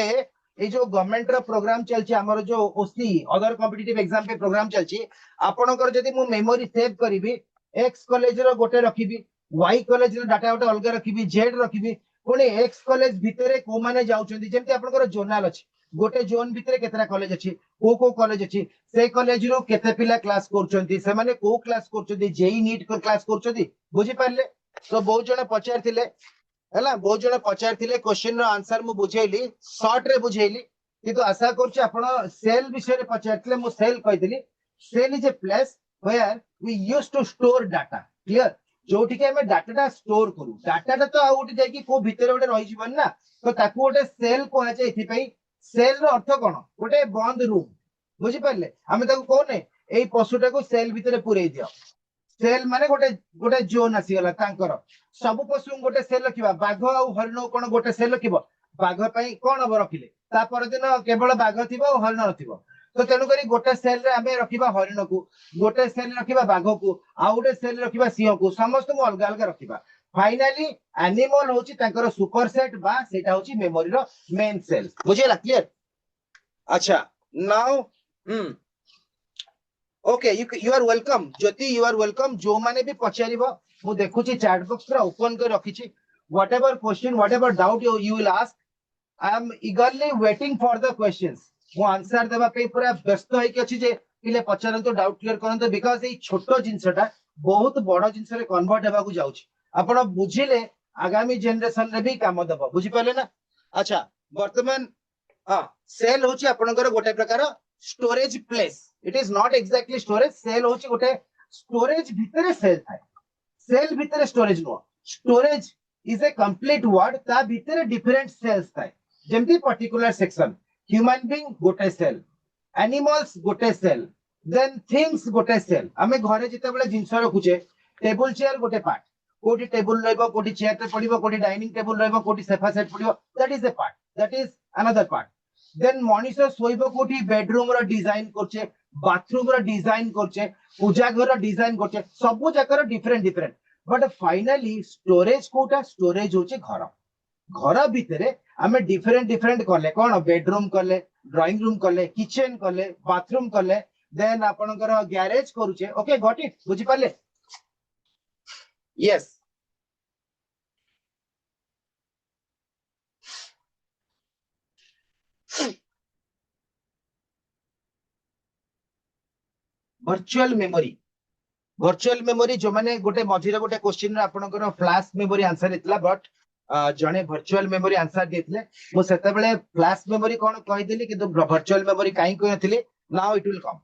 ए जो गवर्नमेंट रो प्रोग्राम चलची हमर जो ओसी अदर कॉम्पिटिटिव एग्जाम पे प्रोग्राम चलची आपणकर जदी मु मेमोरी सेव करिवि एक्स कॉलेज रो गोटे रखिबि वाई कॉलेज रो डाटा गोटे अलग रखिबि जेड रखिबि पुणी एक्स कॉलेज भितरे को माने जाउछन्ती जेमति आपणकर जोनाल अछि गोटे जोन भितरे केतरा कॉलेज अछि को कॉलेज अछि से कॉलेज रो केते पिला क्लास करछन्ती से माने को क्लास करछन्ती जेई नीट को क्लास करछन्ती बुझी पारले। तो बहुत जण पचार थिले हैला बहुत जण पचार थिले क्वेश्चन रो आंसर मु बुझेइली शॉर्ट रे बुझेइली किंतु आशा करछि आपण सेल विषय रे पचारथिले मु सेल कहितली cell is a place where we use to store data clear जोठी के हमें डाटा स्टोर करू डाटा तो आउ गोटे जाकी को भितर गोटे रहि जीवन ना तो ताकू गोटे सेल को आचे इथि पई सेल रो अर्थ कोन गोटे बंद रूम बुझी पारले हमें ताकू कोने एई पशुटा को सेल भितर पुरै दियो सेल माने गोटे गोटे जोन आसी गला तांकर सब पशु गोटे सेल रखिबा बाघ आ हरिण कोन गोटे सेल रखिबो बाघ पई कोन अब रखिले ता पर दिन केवल बाघ थिबो हरिण नथिबो तो तेनु करी गोटे सेल रे हमें रखिबा हरिण को गोटे सेल रखिबा बाघ को आ गोटे सेल रखिबा सिंह को समस्त को अलग अलग रखिबा फाइनली एनिमल होची तांकर सुपरसेट बा सेटा होची मेमोरी रो मेन सेल बुझिला क्लियर। अच्छा now okay you are welcome Jyoti you are welcome जो माने भी पचारिबो मु देखुची चैट बॉक्स रा ओपन कर रखिची whatever question whatever doubt you will ask I am eagerly waiting for the questions मु आंसर देबा पे पूरा व्यस्त होई के अछि जे पिले पचारंतो डाउट क्लियर करंतो बिकॉज़ ए छोटो जिंसटा बहुत बड़ जिंस रे कन्वर्ट हेबा को जाउची आपण बुझिले आगामी जनरेशन रे भी काम देबो बुझि पाले ना। अच्छा वर्तमान हां सेल होची आपनकर गोटे प्रकार storage place it is not exactly storage cell होची गोटे स्टोरेज भितरे सेल थाए सेल भितरे storage no storage is a complete word ता भितरे डिफरेंट सेल्स थाए जेमति पर्टिकुलर सेक्शन ह्यूमन बीइंग गोटे सेल एनिमल्स गोटे सेल देन थिंग्स गोटे सेल हमें घरे जिते बेले जिंस रखुचे टेबल चेयर गोटे पार्ट कोटी टेबल रहइबो कोटी चेयर पे पडिबो कोटी डाइनिंग टेबल रहइबो कोटी sofa set पडिबो that is a part that is another part then मनीष सोइबो कोठी बेडरूम रो डिजाइन करछे बाथरूम रो डिजाइन करछे पूजा घर रो डिजाइन करछे सब जकर different different but finally storage कोटा स्टोरेज होचे घर घर भितरे हमें डिफरेंट डिफरेंट कले कोन बेडरूम कले ड्राइंग रूम कले किचन कले बाथरूम कले देन आपनकर गैरेज करूचे ओके गॉट इट बुझी पाले यस वर्चुअल मेमोरी जो माने गोटे मझिरे गोटे क्वेश्चन आपनकर फ्लैश मेमोरी आंसर हेतला बट जने वर्चुअल मेमोरी आंसर देथिले मो सेते बेले फ्लैश मेमोरी कोन कहि देली कि वर्चुअल मेमोरी काई कोइ नथिले now it will come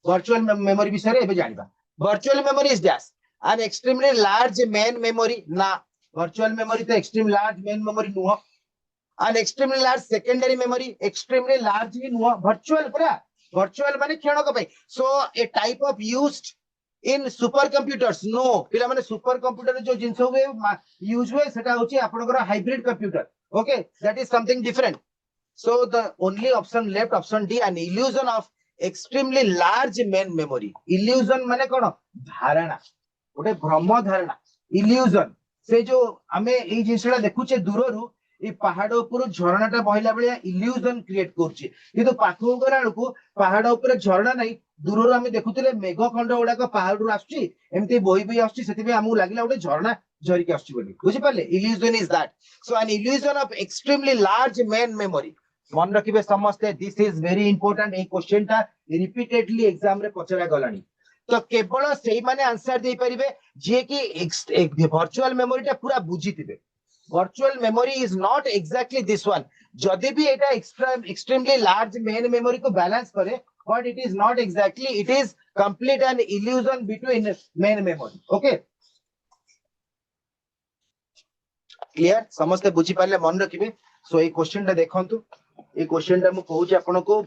virtual memory विषय एबे जानिबा virtual memory is that an extremely large main memory ना वर्चुअल मेमोरी तो एक्सट्रीम लार्ज मेन मेमोरी नुह an extremely large secondary memory extremely large भी नुह वर्चुअल पूरा वर्चुअल माने क्षणक पई so a type of used in super computers no पिला माने सुपर कंप्यूटर जो जिंस हुए यूज हुए सेटा होची आपनकर hybrid computer okay that is something different so the only option left option D an illusion of extremely large main memory illusion माने कोन धारणा गोटे भ्रम धारणा इल्यूजन से जो हमें एई जिंसटा देखुचे दूररु ए पहाड़ ऊपर झरणाटा बहिला बेले इल्यूजन क्रिएट करछि किंतु पाखु गला बेलकु पहाड़ ऊपर झरणा नहीं दूररु हमें देखुतिले मेघ खंड गुडाक पहाड़रु आछी एमती बोही बोही आछी सेति हमहु लागिला गोटे झरणा झरिक आछी बोली बुझि पाले illusion is that so an illusion of extremely large main memory मन रखिबे समस्ते this is very important A question ता रिपीटेडली एग्जाम रे पचरा गलानी तो केवल सेही माने आंसर दे परिबे जे कि वर्चुअल मेमोरी ता पूरा बुझितिबे virtual memory is not exactly this one जदि भी एटा एक्सट्रीमली लार्ज मेन मेमोरी को बैलेंस करे but it is not exactly it is complete an illusion between main memory okay clear समस्त बुझी पाले मन रखिबे सो ए क्वेश्चन ता देखंतु ए क्वेश्चन ता मु कहूची आपनको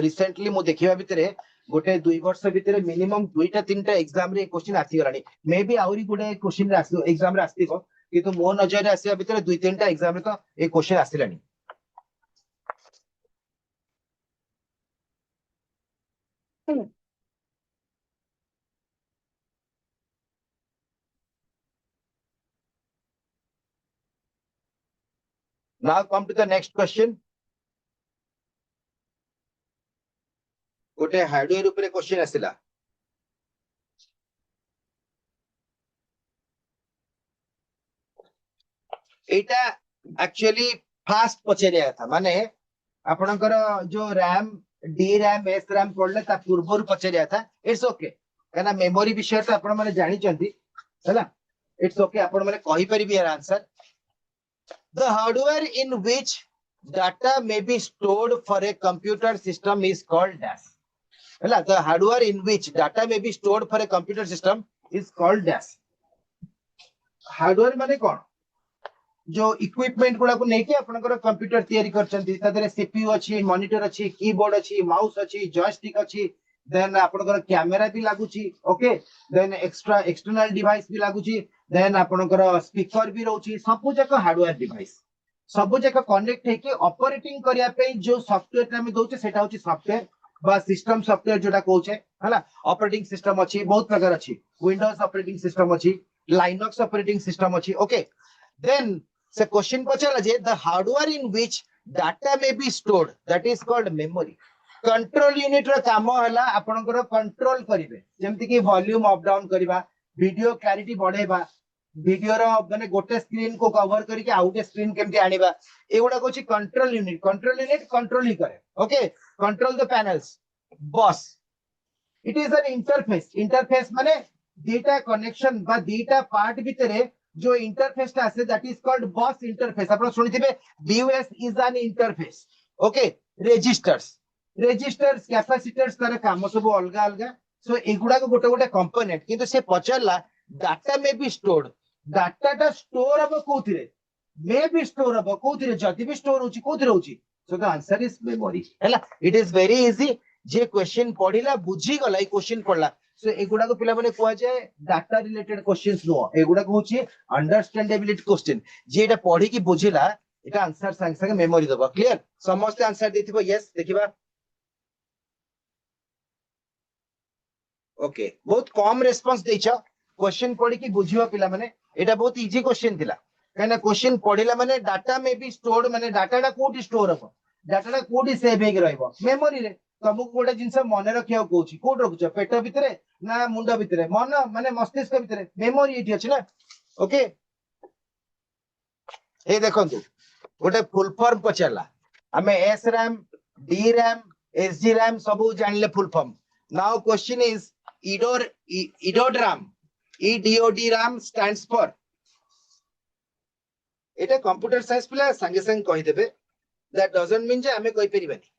रिसेंटली मु देखिबा भितरे गोटे 2 वर्ष भितरे मिनिमम 2टा 3टा एग्जाम रे क्वेश्चन आसी गलानी मे बी आउरी गुडे क्वेश्चन रे आसी एग्जाम रे आस्तिको किंतु मो नजर रे आसीबा भितरे 2-3टा एग्जाम रे तो ए क्वेश्चन आसिलानी Now come to the next question. गोटे हार्डवेयर ऊपर क्वेश्चन आसिला एटा एक्चुअली फास्ट पचारिया था माने आपनकर जो RAM D RAM S RAM पड़ले ता पूर्व पचारिया था इट्स ओके कहना मेमोरी विषय तो आपण माने जानि चंती हैला इट्स ओके आपण माने कहि परिबी यार answer the hardware in which data may be stored for a computer system is called dash हैला the hardware in which data may be stored for a computer system is called dash hardware माने कोन जो equipment गुडा को नेकी आपनकर computer तयारी करचंती तादरे CPU अछि मॉनिटर अछि कीबोर्ड अछि माउस अछि जॉयस्टिक अछि देन आपनकर कैमरा भी लागुची okay then extra external device भी लागुची देन आपनकर स्पीकर भी रहउची सब जक हार्डवेयर डिवाइस सब जक कनेक्ट है कि ऑपरेटिंग करिया पे जो सॉफ्टवेयर हम दोचे सेटा होची सॉफ्टवेयर बा सिस्टम सॉफ्टवेयर जोटा कहउचे हला ऑपरेटिंग सिस्टम अछि बहुत प्रकार अछि विंडोज ऑपरेटिंग सिस्टम अछि लाइनक्स ऑपरेटिंग सिस्टम अछि ओके देन से क्वेश्चन पचाला जे the hardware in which data may be stored that is called memory control unit रो काम हला आपनकर कंट्रोल करिवे जेमति कि वॉल्यूम अप डाउन करिवा वीडियो क्लैरिटी बढ़ेबा वीडियो रो माने गोटे स्क्रीन को कवर करी के आउटे स्क्रीन केमति आनिबा एगुडा कोची कंट्रोल यूनिट कंट्रोल ही करे okay control the panels bus it is an interface माने डेटा कनेक्शन बा डेटा पार्ट भितरे जो इंटरफेस आसे that is called bus interface आपण सुनिथिबे BUS is an interface okay registers capacitors तार काम सब अलग अलग सो एगुडा को गोटे गोटे कंपोनेंट किंतु से पचरला डाटा में बी स्टोर्ड डाटाटा स्टोर अब कोथिरे मे बी स्टोर अब कोथिरे जति भी स्टोर होची कोथिरे होची so the answer is memory हैला इट इज वेरी इजी जे क्वेश्चन पढिला बुझी गला ई क्वेश्चन पढला सो एगुडा को पिला माने कोआ जाय डाटा रिलेटेड क्वेश्चंस नो एगुडा को होची अंडरस्टैंडेबिलिटी क्वेश्चन जे एटा पढी की बुझिला एटा आंसर संग संग मेमोरी दबा क्लियर समस्त आंसर देथिबो यस देखिबा ओके बहुत कम रेस्पॉन्स देइछा क्वेश्चन पढी की बुझिबा पिला माने एटा बहुत इजी क्वेश्चन थिला कहना क्वेश्चन पढिला माने डाटा में बी स्टोर्ड माने डाटाटा कोठी स्टोर हो डाटाटा कोठी सेव हेक रहइबो मेमोरी रे तुमको गोटे जिनस मन रखिया कहूची कोठ रखुछ पेट भितरे ना मुंड भितरे मन माने मस्तिष्क भितरे मेमोरी एठी अछि ना ओके ए देखंतु गोटे फुल फॉर्म पचला हमें S RAM D RAM SD RAM सब जानले full form now question is EDOD RAM stands for एटा कंप्यूटर साइंस पिला संगे संग कहि देबे दैट डजंट मीन जे हमें कहि परिबानी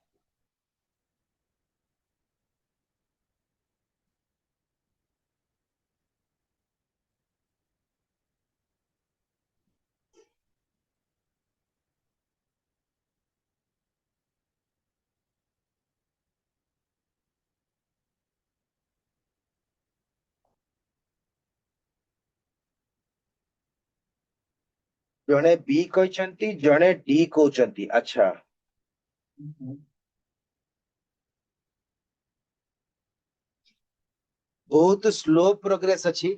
जने बी कहचंती जने डी कहचंती अच्छा बहुत स्लो प्रोग्रेस अछि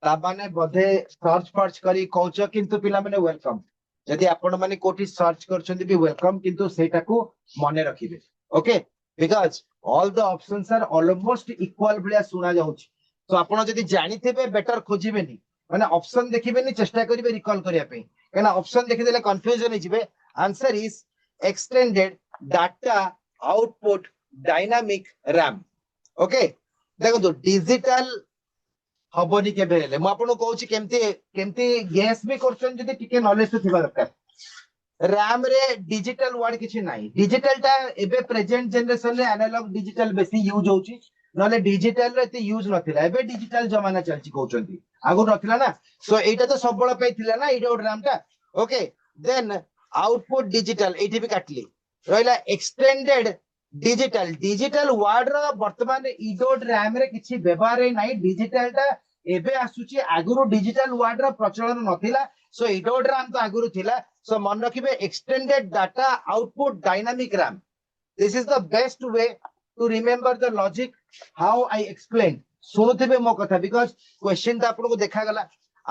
ता माने बधे सर्च फर्च करी कहउछ किंतु पिला माने वेलकम यदि आपण माने कोठी सर्च करछंती भी वेलकम किंतु सेटा को मने रखिबे okay because all the options are almost equal भलिया सुना जाउछ तो आपण यदि जानिथिबे बेटर खोजिबेनी माने ऑप्शन देखिबेनी चेष्टा करिवे रिकॉल करिया पे कहना ऑप्शन देखि देले कंफ्यूजन हो जिवे answer is extended data output dynamic RAM okay देखो तो डिजिटल हबनी के बेले म आपन कहूची केमती केमती गैस भी करछन जदी टिके नॉलेज तो थिबा दरकार रैम रे डिजिटल वर्ड किछि नाही डिजिटल टा एबे प्रेजेंट जनरेशन रे एनालॉग डिजिटल बेसी यूज होची नले डिजिटल रे ते यूज नथिला एबे डिजिटल जमाना चलची कहउचंती आगु नथिला ना सो एटा तो सबबळ पे थिला ना इडोड रैम टा ओके देन आउटपुट डिजिटल एठी भी काटली रहला एक्सटेंडेड डिजिटल वर्ड रो वर्तमान इडोड रैम रे किछि व्यवहार नाही डिजिटल टा एबे आसुची आगुरु डिजिटल वर्ड रो प्रचलन नथिला सो इडोड रैम तो आगुरु थिला सो मन रखिबे extended data output dynamic RAM this is the best way to remember the logic how I explain सुनुथिबे मो कथा बिकॉज़ क्वेश्चन तो आपन को देखा गला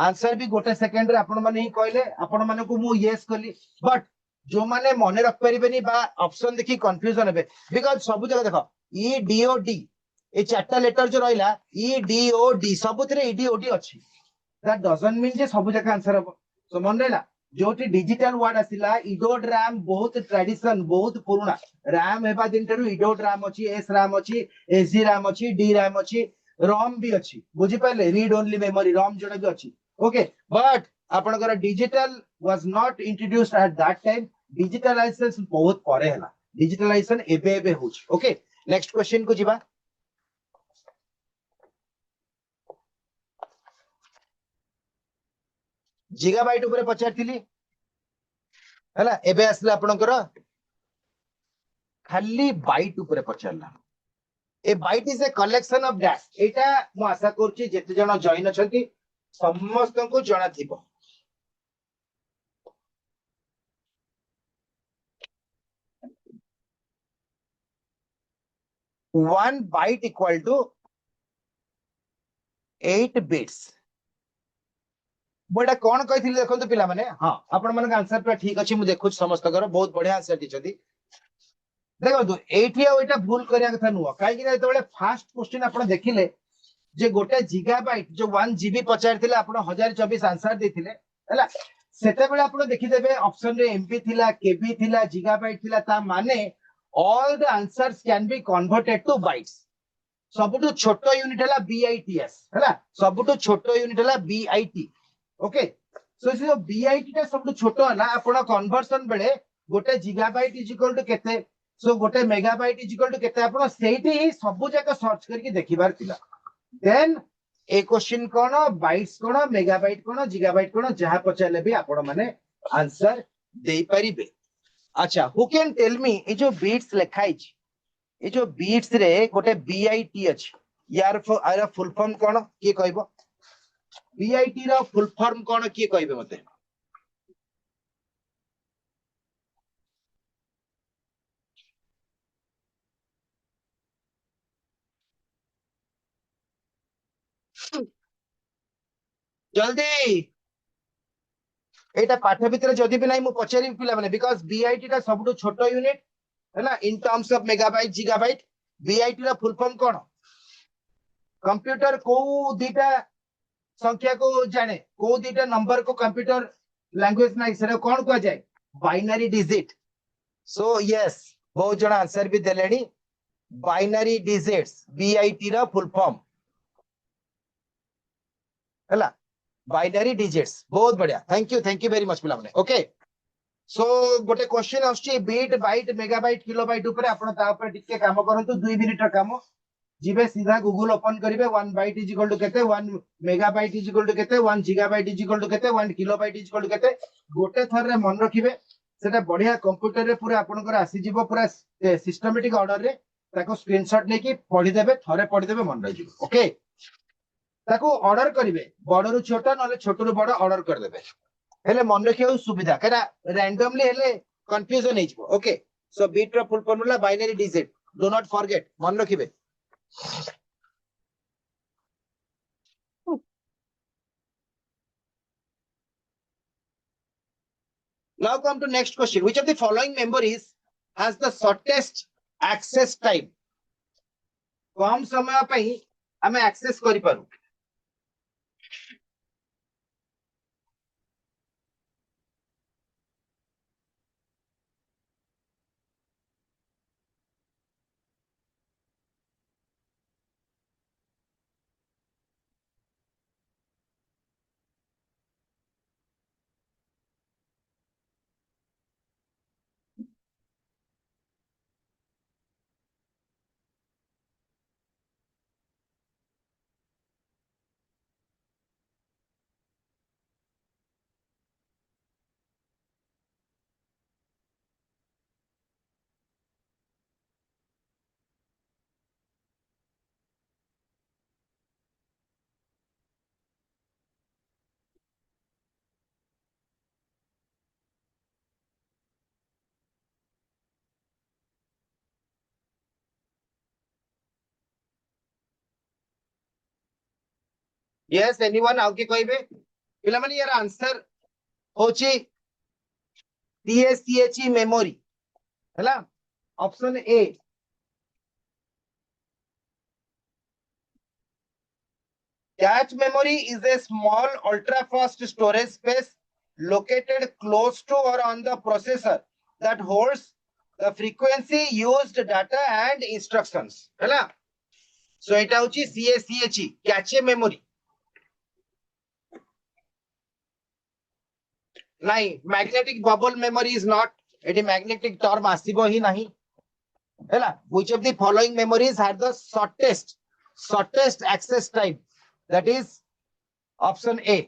आंसर भी गोटे सेकेंड रे आपण माने ही कहले आपण माने को मु यस कली बट जो माने मने रख परिबेनी बा ऑप्शन देखि कंफ्यूजन हेबे बिकॉज़ सब जगह देखो ई डी ओ डी ए चारटा लेटर जो रहिला ई डी ओ डी सबुथिरे ई डी ओ डी अछि दैट डजंट मीन जे सब जगह आंसर हबो सो मन रहला जोटी डिजिटल वर्ड आसिला इडोड रैम बहुत ट्रेडिशन बहुत पुराना रैम हेबा दिन ठरु इडोड रैम अछि एस रैम अछि एसडी रैम अछि डी रैम अछि रोम भी अछि बुझी पाले रीड ओनली मेमोरी रोम जोडा भी अछि ओके बट आपनकर digital was not introduced at that time digitalization बहुत परे हला डिजिटलाइजेशन एबे एबे होछ ओके नेक्स्ट क्वेश्चन को जिबा जिगाबाइट ऊपर पचारथिली हला एबे आसला आपनकर खाली बाइट ऊपर पचारला a byte is a collection of dash एटा मु आशा करछि जेते जण जॉइन अछंती समस्त को जणा थिबो one byte equal to 8 bits बोटा कौन कही देखो पिला माने हाँ आपण मान आंसर पूरा ठीक अच्छे मुझे देखुच समस्त बहुत बढ़िया आंसर दीछंती देखो एठी आ एटा भूल करिया कथा नुह काहे कि जेतबेले फास्ट क्वेश्चन आपण देखिले जे गोटे जीगाबाइट जो 1 जीबी पचारथिले आपण 1024 आंसर देथिले हैला सेतेबेले आपण देखिदेबे ऑप्शन रे एमबी थिला केबी थिला जीगाबाइट थिला ता माने all the answers can be converted to bytes सबुठु छोटो यूनिट हला बीआईटीएस हैला सबुठु छोटो यूनिट हला बीआईटी ओके सो से बीआईटी टा सबुठु छोटो हला आपण कन्वर्जन बेले गोटे जीगाबाइट इज इक्वल टू केते सो गोटे मेगाबाइट इज इक्वल टू केते आपण सेठी ही सब जगह सर्च करके देखिबार थिला देन ए क्वेश्चन कोन बाइट्स कोन मेगाबाइट कोन जीगाबाइट कोन जहां पचाले भी आपण माने आंसर देई परिबे अच्छा हु कैन टेल मी ए जो बीट्स लिखाई ये जो बीट्स रे गोटे बीआईटी अछि यार फुल फॉर्म कोन की कहबो बीआईटी रो फुल फॉर्म कोन की कहबे मते जल्दी एटा पाठ भितर जदी भी नाही मु पचारि पिला माने बिकॉज़ बीआईटी टा सबटु छोटो यूनिट है ना in terms of megabyte gigabyte BIT रा फुल फॉर्म कोन कंप्यूटर को दीटा संख्या को जाने को दीटा नंबर को कंप्यूटर लैंग्वेज नाही सेरा कोन को जाय बाइनरी डिजिट सो यस बहुत जण आंसर भी देलेनी बाइनरी डिजिट्स बीआईटी रा फुल फॉर्म हैला बाइनरी डिजिट्स बहुत बढ़िया थैंक यू वेरी मच पिला माने ओके सो गोटे क्वेश्चन आछी बीट बाइट मेगाबाइट किलोबाइट ऊपर आपण ता ऊपर टिके काम करंतु 2 मिनिट रा काम जिबे सीधा गूगल ओपन करिवे 1 बाइट इज इक्वल टू केते 1 मेगाबाइट इज इक्वल टू केते 1 गीगाबाइट इज इक्वल टू केते 1 किलोबाइट इज इक्वल टू केते गोटे थर रे मन रखिबे सेटा बढ़िया कंप्यूटर रे पूरा आपनकर आसी जीवो पूरा सिस्टमैटिक ऑर्डर रे ताको स्क्रीनशॉट लेके पढी देबे थरे पढी देबे मन रहि जीवो ओके ताको ऑर्डर करिवे बडरु छोट नले छोटरु बड ऑर्डर कर देबे हेले मन रखियो सुविधा केना रैंडमली हेले कंफ्यूजन हे जीवो ओके सो बीट रो full formula binary digit do not forget मन रखिबे now come to next question which of the following memories has the shortest access time कम समय पई हमें एक्सेस करि पारू यस एनीवन आउ के कहबे पिला माने यार आंसर होची CACHE मेमोरी हैला option A cache memory is A small ultra fast storage space located close to or on the processor that holds the frequency used data and instructions हैला सो एटा होची CACHE कैचे मेमोरी नहीं magnetic bubble memory is not एटी magnetic term आसीबो ही नहीं हैला which of the following memories have the shortest access time that is option a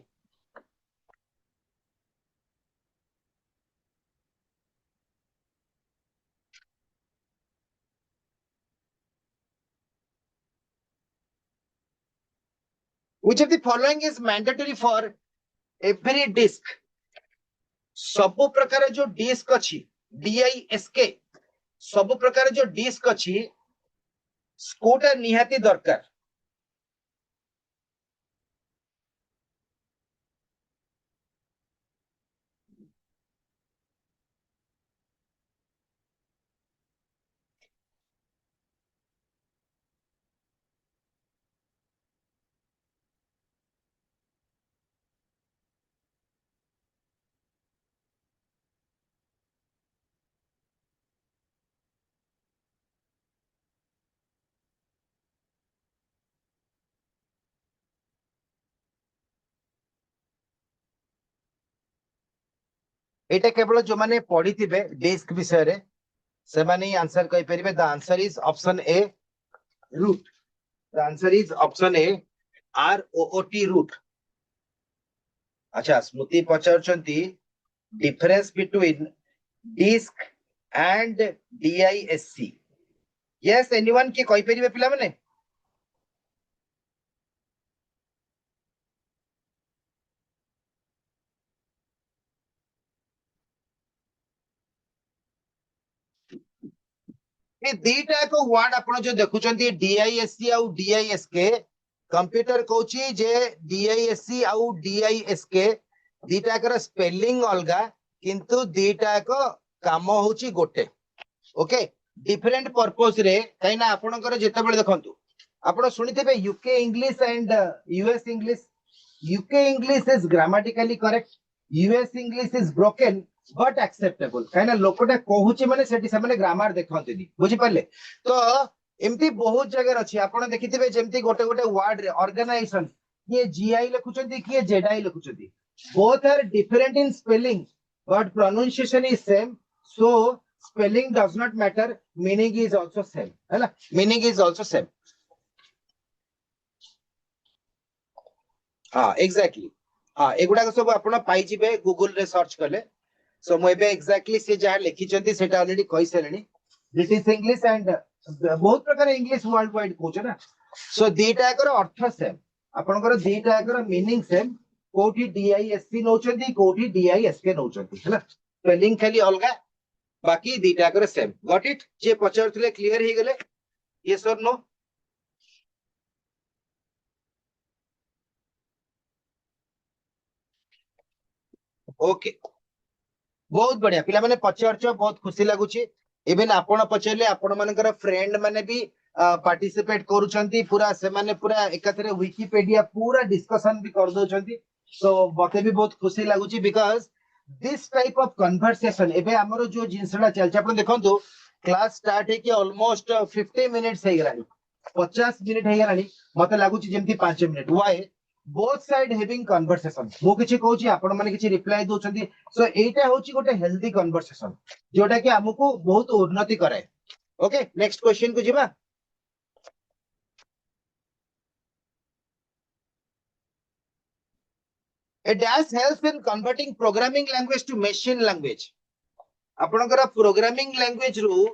which of the following is mandatory for every disk सब प्रकार जो disc अछि DISK सब प्रकार जो डिस्क अछि कोटा निहाती दरकार एटा केवल जो माने पढ़ी थिबे डिस्क विषय रे से माने आंसर कहि परिबे the answer is option a root the answer is option a ROOT root अच्छा स्मृति पचारचंती difference between disk and DISC yes anyone की कहि परिबे पिला माने ए दीटा को वर्ड आपण जो देखुचंती DISC आउ DISK कंप्यूटर कहूची जे DISC आउ DISK दीटा कर स्पेलिंग अलगा किंतु दीटा को काम होची गोटे ओके डिफरेंट पर्पस रे कहिना आपणकर जेतेबेले देखंतु आपण सुनिथिबे UK English and US English UK English is grammatically correct US English is broken but acceptable कहिना लोकटा कहूची माने सेठी से माने ग्रामर देखंतनी बुझी पाले तो एमती बहुत जगह अछि आपण देखिथिबे जेमती गोटे गोटे वर्ड रे ऑर्गेनाइजेशन किए GI लिखुचंती किए ZI लिखुचंती both are different in spelling but pronunciation is same so spelling does not matter meaning is also same है ना meaning is also same हाँ exactly हाँ एगुडा सब आपण पाई जिबे गूगल रे सर्च कले सो मु एबे एक्जाक्टली से जहा लिखिचंती सेटा ऑलरेडी कहि सलेनी ब्रिटिश इंग्लिश एंड बहुत प्रकार इंग्लिश वर्ल्ड वाइड कहूछ ना सो दीटा कर अर्थ सेम आपनकर दीटा कर मीनिंग सेम कोठी DISC नौचंती कोठी DISK नौचंती है ना स्पेलिंग खाली अलगा बाकी दीटा कर सेम गॉट इट जे पचारथिले क्लियर ही गेले यस और नो ओके बहुत बढ़िया पिला माने पचारछ बहुत खुशी लागुची इवन आपण पचारले आपण मानकर फ्रेंड माने भी पार्टिसिपेट करूछंती पूरा से माने पूरा एकाथरे विकिपीडिया पूरा डिस्कशन भी कर दोछंती सो बते भी बहुत खुशी लागुची because this type of conversation एबे हमरो जो जिंसडा चलछ आपण देखंतु क्लास स्टार्ट है कि ऑलमोस्ट 50 मिनिट्स हे गरानी 50 मिनिट हे गरानी मते लागुची जेमती 5 minute why both side having conversation मु किछि कहूची आपण माने किछि रिप्लाई दोछंती सो एटा होची गोटे हेल्दी कन्वर्सेशन जोटा कि हमको बहुत उन्नति करे ओके नेक्स्ट क्वेश्चन को जिबा a dash helps in converting programming language to machine language आपनकर प्रोग्रामिंग लैंग्वेज रु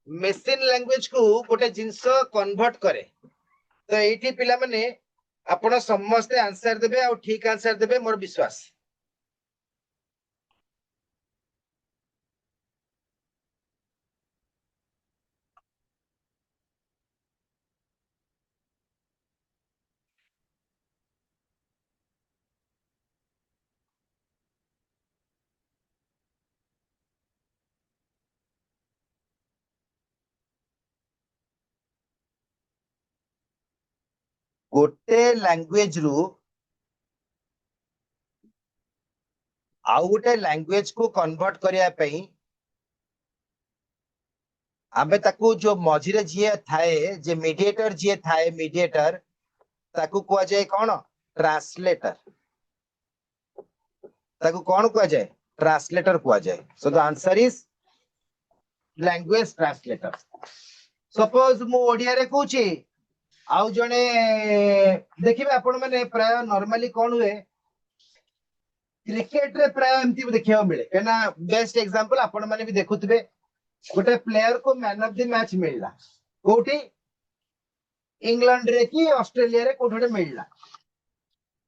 मेसिन लैंग्वेज को गोटे जिंस कन्वर्ट करे तो एठी पिला माने आपण समस्त आंसर देबे और ठीक आंसर देबे मोर विश्वास गोटे लैंग्वेज रु आउ गोटे लैंग्वेज को कन्वर्ट करिया पई आमे ताकू जो मझिरे जिए थाए जे मीडिएटर जिए थाए मीडिएटर ताकू कुआ जाए कौन ट्रांसलेटर ताकू कौन कुआ जाए ट्रांसलेटर कुआ जाए सो the answer is language translator suppose मु ओडिया रे कहूची आउ जने देखिबे आपण माने प्राय नॉर्मली कौन हुए क्रिकेट रे प्राय एमती देखिया मिले केना बेस्ट एग्जांपल आपण माने भी देखुतबे गोटे प्लेयर को मैन ऑफ द मैच मिलला कोठी इंग्लैंड रे कि ऑस्ट्रेलिया रे कोठोटे मिलला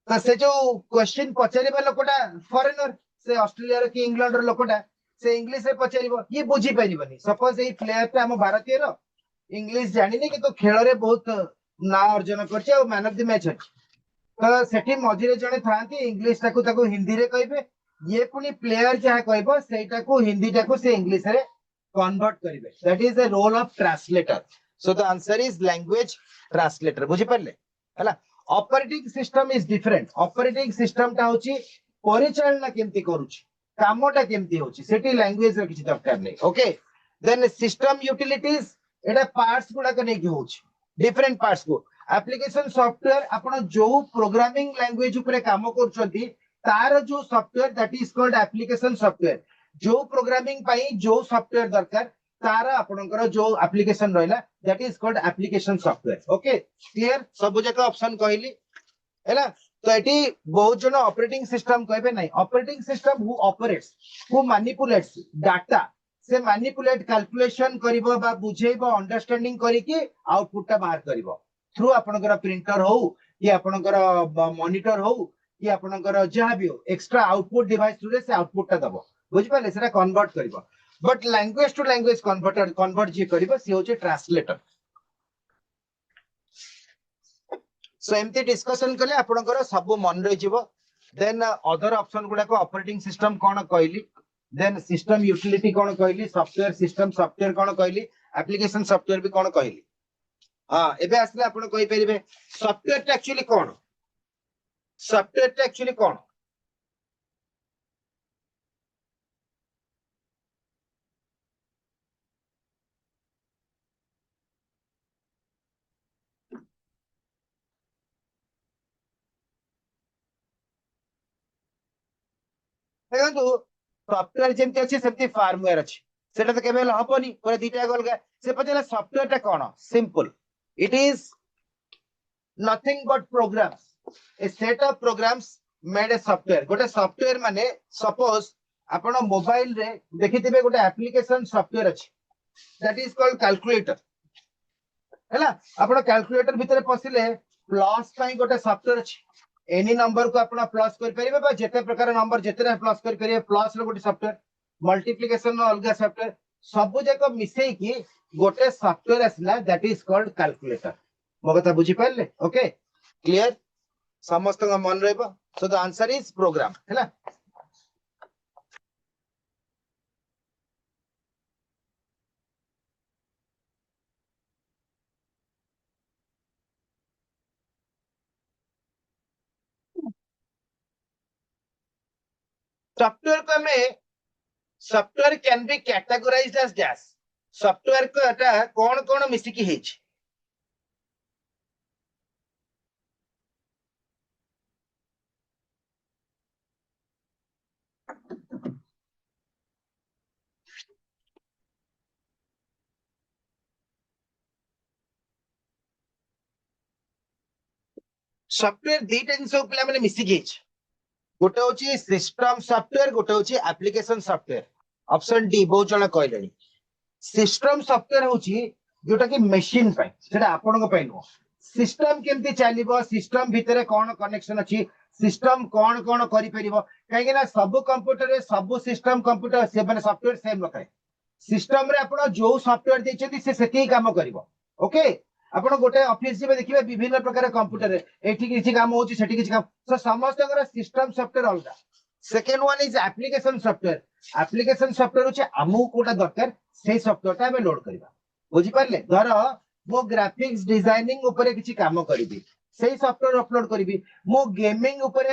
तो से जो क्वेश्चन पचारिबा लोकटा फॉरेनर से ऑस्ट्रेलिया रे कि इंग्लैंड रे लोकटा से इंग्लिश रे पचारिबो ये बुझी परिबनी सपोज ए प्लेयर पे हम भारतीय रो इंग्लिश जानिनी कि तो खेल रे बहुत ना अर्जन करछि और मैन ऑफ द मैच अछि तो सेठी मझिरे जने थांती इंग्लिश ताकू हिंदी रे कहबे ये पुनी प्लेयर जहा कहबो सेटा को हिंदी टाकू से इंग्लिश रे कन्वर्ट करिवे that is the role of translator so the answer is language translator बुझी परले हला operating system is different operating system ता होची परिचालना केमती करूची कामटा केमती होची सेठी लैंग्वेज रे किछि दरकार नै ओके देन सिस्टम यूटिलिटीज एटा पार्ट्स गुडा के नै कि होची डिफरेंट पार्ट्स को एप्लीकेशन सॉफ्टवेयर आपण जो प्रोग्रामिंग लैंग्वेज ऊपर काम करछंती तार जो software that is called application software जो प्रोग्रामिंग पाई जो सॉफ्टवेयर दरकार तार आपनकर जो एप्लीकेशन रहला that is called application software okay clear सब जक ऑप्शन कहली हैला तो एटी बहुत जन ऑपरेटिंग सिस्टम कहबे नहीं operating system who operates who manipulates data से मैनिपुलेट कैलकुलेशन करिवो बा बुझेइबो अंडरस्टैंडिंग करी कि आउटपुट ता बाहर करिवो थ्रू आपनकर प्रिंटर हो कि आपनकर मॉनिटर हो कि आपनकर जहां भी हो एक्स्ट्रा आउटपुट डिवाइस थ्रू से आउटपुट ता दबो बुझ पाले सेटा कन्वर्ट करिवो but language to language converter convert जे करिवो से होचे ट्रांसलेटर सो एमती डिस्कशन कले आपनकर सब मन रहि जिवो देन अदर ऑप्शन गुडा को ऑपरेटिंग सिस्टम कोन कहली देन सिस्टम यूटिलिटी कोन कहली सॉफ्टवेयर सिस्टम सॉफ्टवेयर कोन कहली एप्लीकेशन सॉफ्टवेयर भी कोन कहली हां एबे आसले आपण कहि परिबे सॉफ्टवेयर एक्चुअली कोन सॉफ्टवेयर एक्चुअली कोन देखो सॉफ्टवेयर जेमती अछि सेमती फार्मवेयर अछि सेटा त केबे हबनी पुरा दिटा गलगा से पछला सॉफ्टवेयर ता कोन simple it is nothing but programs a set of programs made a software गोटे सॉफ्टवेयर माने सपोज आपण मोबाइल रे देखिथिबे गोटे एप्लीकेशन सॉफ्टवेयर अछि दैट इज कॉल्ड कैलकुलेटर हैला आपण कैलकुलेटर भीतर पसिले प्लस पई गोटे सॉफ्टवेयर अछि एनी नंबर को आपण प्लस कर परिबे बा जेते प्रकार नंबर जेते प्लस कर परिबे प्लस रो गोटे सॉफ्टवेयर मल्टीप्लिकेशन रो अलगा सॉफ्टवेयर सब जको मिसई की गोटे सॉफ्टवेयर असला दैट इज कॉल्ड कैलकुलेटर मो कथा बुझी पाले ओके क्लियर समस्त का मन रहबो so the answer is program हैला सॉफ्टवेयर को हमें software can be categorized as dash software को एटा कोन कोन मिसी की हेछ सॉफ्टवेयर दीटा जिंस पिला माने मिसी गेच गोटे होची सिस्टम सॉफ्टवेयर गोटे होची एप्लीकेशन सॉफ्टवेयर ऑप्शन डी बहुत जण कहलेनी सिस्टम सॉफ्टवेयर होची जोटा कि मशीन पाई सेटा आपन को पाई नो सिस्टम केमती चलीबो सिस्टम भितरे कोन कनेक्शन अछि सिस्टम कोन कोन करि परिबो काहे ना सब कंप्यूटर रे सब सिस्टम कंप्यूटर से माने सॉफ्टवेयर सेम रखाय सिस्टम रे आपण जो सॉफ्टवेयर देछथि से सेती काम करिवो ओके आपण गोटे ऑफिस जे देखिबे विभिन्न प्रकार कंप्यूटर रे एठी किछि काम होछि सेठी किछि काम सो समस्त कर सिस्टम सॉफ्टवेयर अलगा second one is application software होछि हमहु कोटा दरकार से सॉफ्टवेयर ता हमें लोड करबा बुझी पारले धर मो ग्राफिक्स डिजाइनिंग ऊपर किछि काम करबी सेही सॉफ्टवेयर अपलोड करिवि मो गेमिंग ऊपर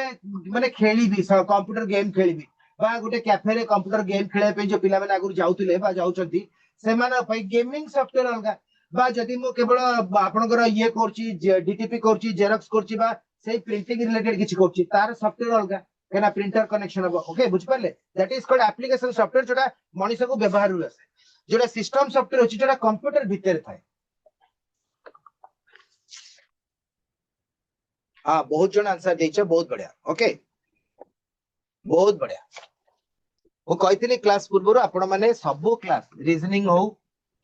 माने खेलिबि कंप्यूटर गेम खेलिबि बा गोटे कैफे रे कंप्यूटर गेम खेले पे जो पिला माने आगु जाउतिले बा जाउचंती सेमान पई गेमिंग सॉफ्टवेयर अलगा बा जदि मो केवल आपनकर ये करची डीटीपी करची जेरॉक्स करची बा सेही प्रिंटिंग रिलेटेड किछि करची तार सॉफ्टवेयर अलगा केना प्रिंटर कनेक्शन हो ओके बुझ पाले that is called application software जोटा मनुष्य को व्यवहार हुए जोटा सिस्टम सॉफ्टवेयर होची जोटा कंप्यूटर भीतर थाए हाँ बहुत जन आंसर देइछ बहुत बढ़िया ओके बहुत बढ़िया वो कहती क्लास पूर्व आपण माने सब क्लास रीजनिंग हो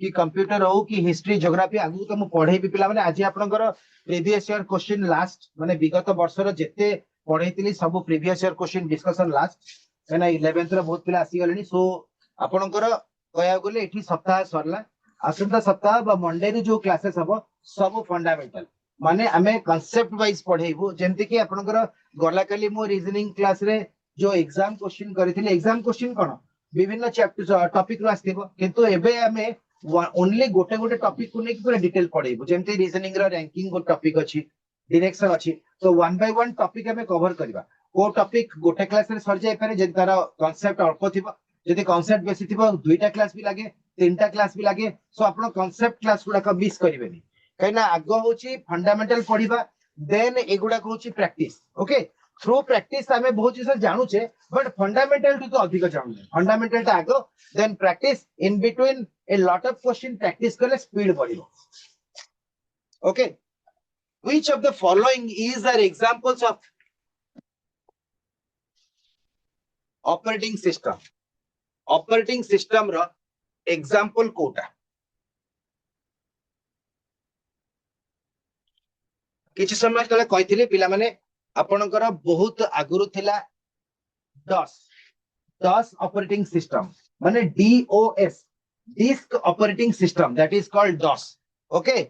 कि कंप्यूटर हो कि हिस्ट्री ज्योग्राफी आगु तो मु पढेबी पिला माने आज आपनकर प्रीवियस ईयर क्वेश्चन लास्ट माने विगत वर्षर जेते पढेइतिली सब previous year question discussion last एना 11th रे बहुत पिला आसी गलेनी सो आपनकर कहया गले एठी सप्ताह सरला आसंता सप्ताह बा मंडे रे जो क्लासेस हबो सब फंडामेंटल माने हमें कांसेप्ट वाइज पढेइबो जेंति कि आपनकर गला काली मो रीजनिंग क्लास रे जो एग्जाम क्वेश्चन करिथिले एग्जाम क्वेश्चन कोन विभिन्न चैप्टर टॉपिक रो आस्थिबो किंतु एबे हमें ओनली गोटे गोटे टॉपिक को लेके पूरा डिटेल पढेइबो जेंति रीजनिंग रो रैंकिंग को टॉपिक अछि डायरेक्शन अछि तो वन बाय वन टॉपिक हमें कवर करबा को टॉपिक गोटे क्लास रे सर जाय पारे जे तार कांसेप्ट अल्प थिबो जदि कांसेप्ट बेसी थिबो दुईटा क्लास भी लागे तीनटा क्लास भी लागे सो आपण कांसेप्ट क्लास गुडा का मिस करिवेनी कहिना आगो होची फंडामेंटल पढिबा देन एगुडा होची प्रैक्टिस ओके थ्रू प्रैक्टिस हमें बहुत चीज जानू छे बट फंडामेंटल तो अधिक जानू फंडामेंटल टा आगो then practice in between a lot of question practice करले स्पीड बढ़िबो okay which of the following is are examples of operating system रो एग्जांपल कोटा किछि समय तले कहिथिले पिला माने आपनकर बहुत आगुरु थिला 10 ऑपरेटिंग सिस्टम माने DOS disk operating system that is called DOS okay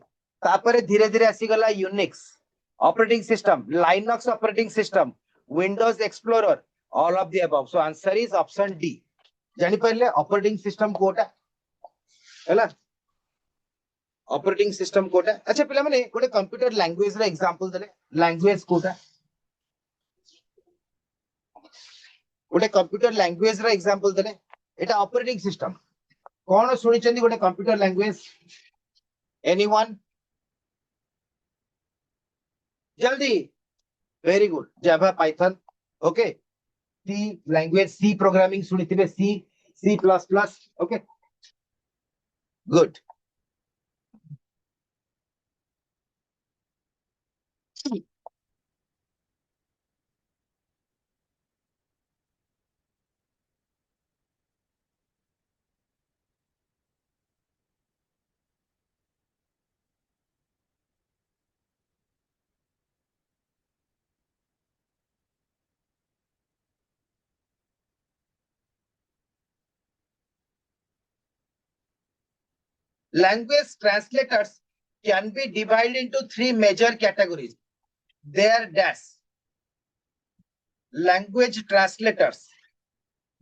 तापरे धीरे धीरे आसी गला Unix operating system Linux operating system Windows explorer all of the above so answer is option D जानि पहले ऑपरेटिंग सिस्टम कोटा हैला ऑपरेटिंग सिस्टम कोटा अच्छा पिला माने कोटे कंप्यूटर लैंग्वेज रा एग्जांपल देले लैंग्वेज कोटा गोटे कंप्यूटर लैंग्वेज रा एग्जांपल देले एटा ऑपरेटिंग सिस्टम कोन सुनि चंदी गोटे कंप्यूटर लैंग्वेज एनीवन जल्दी very good Java Python okay C language C programming सुनिथिबे C plus plus okay good language translators can be divided into three major categories they are dash language translators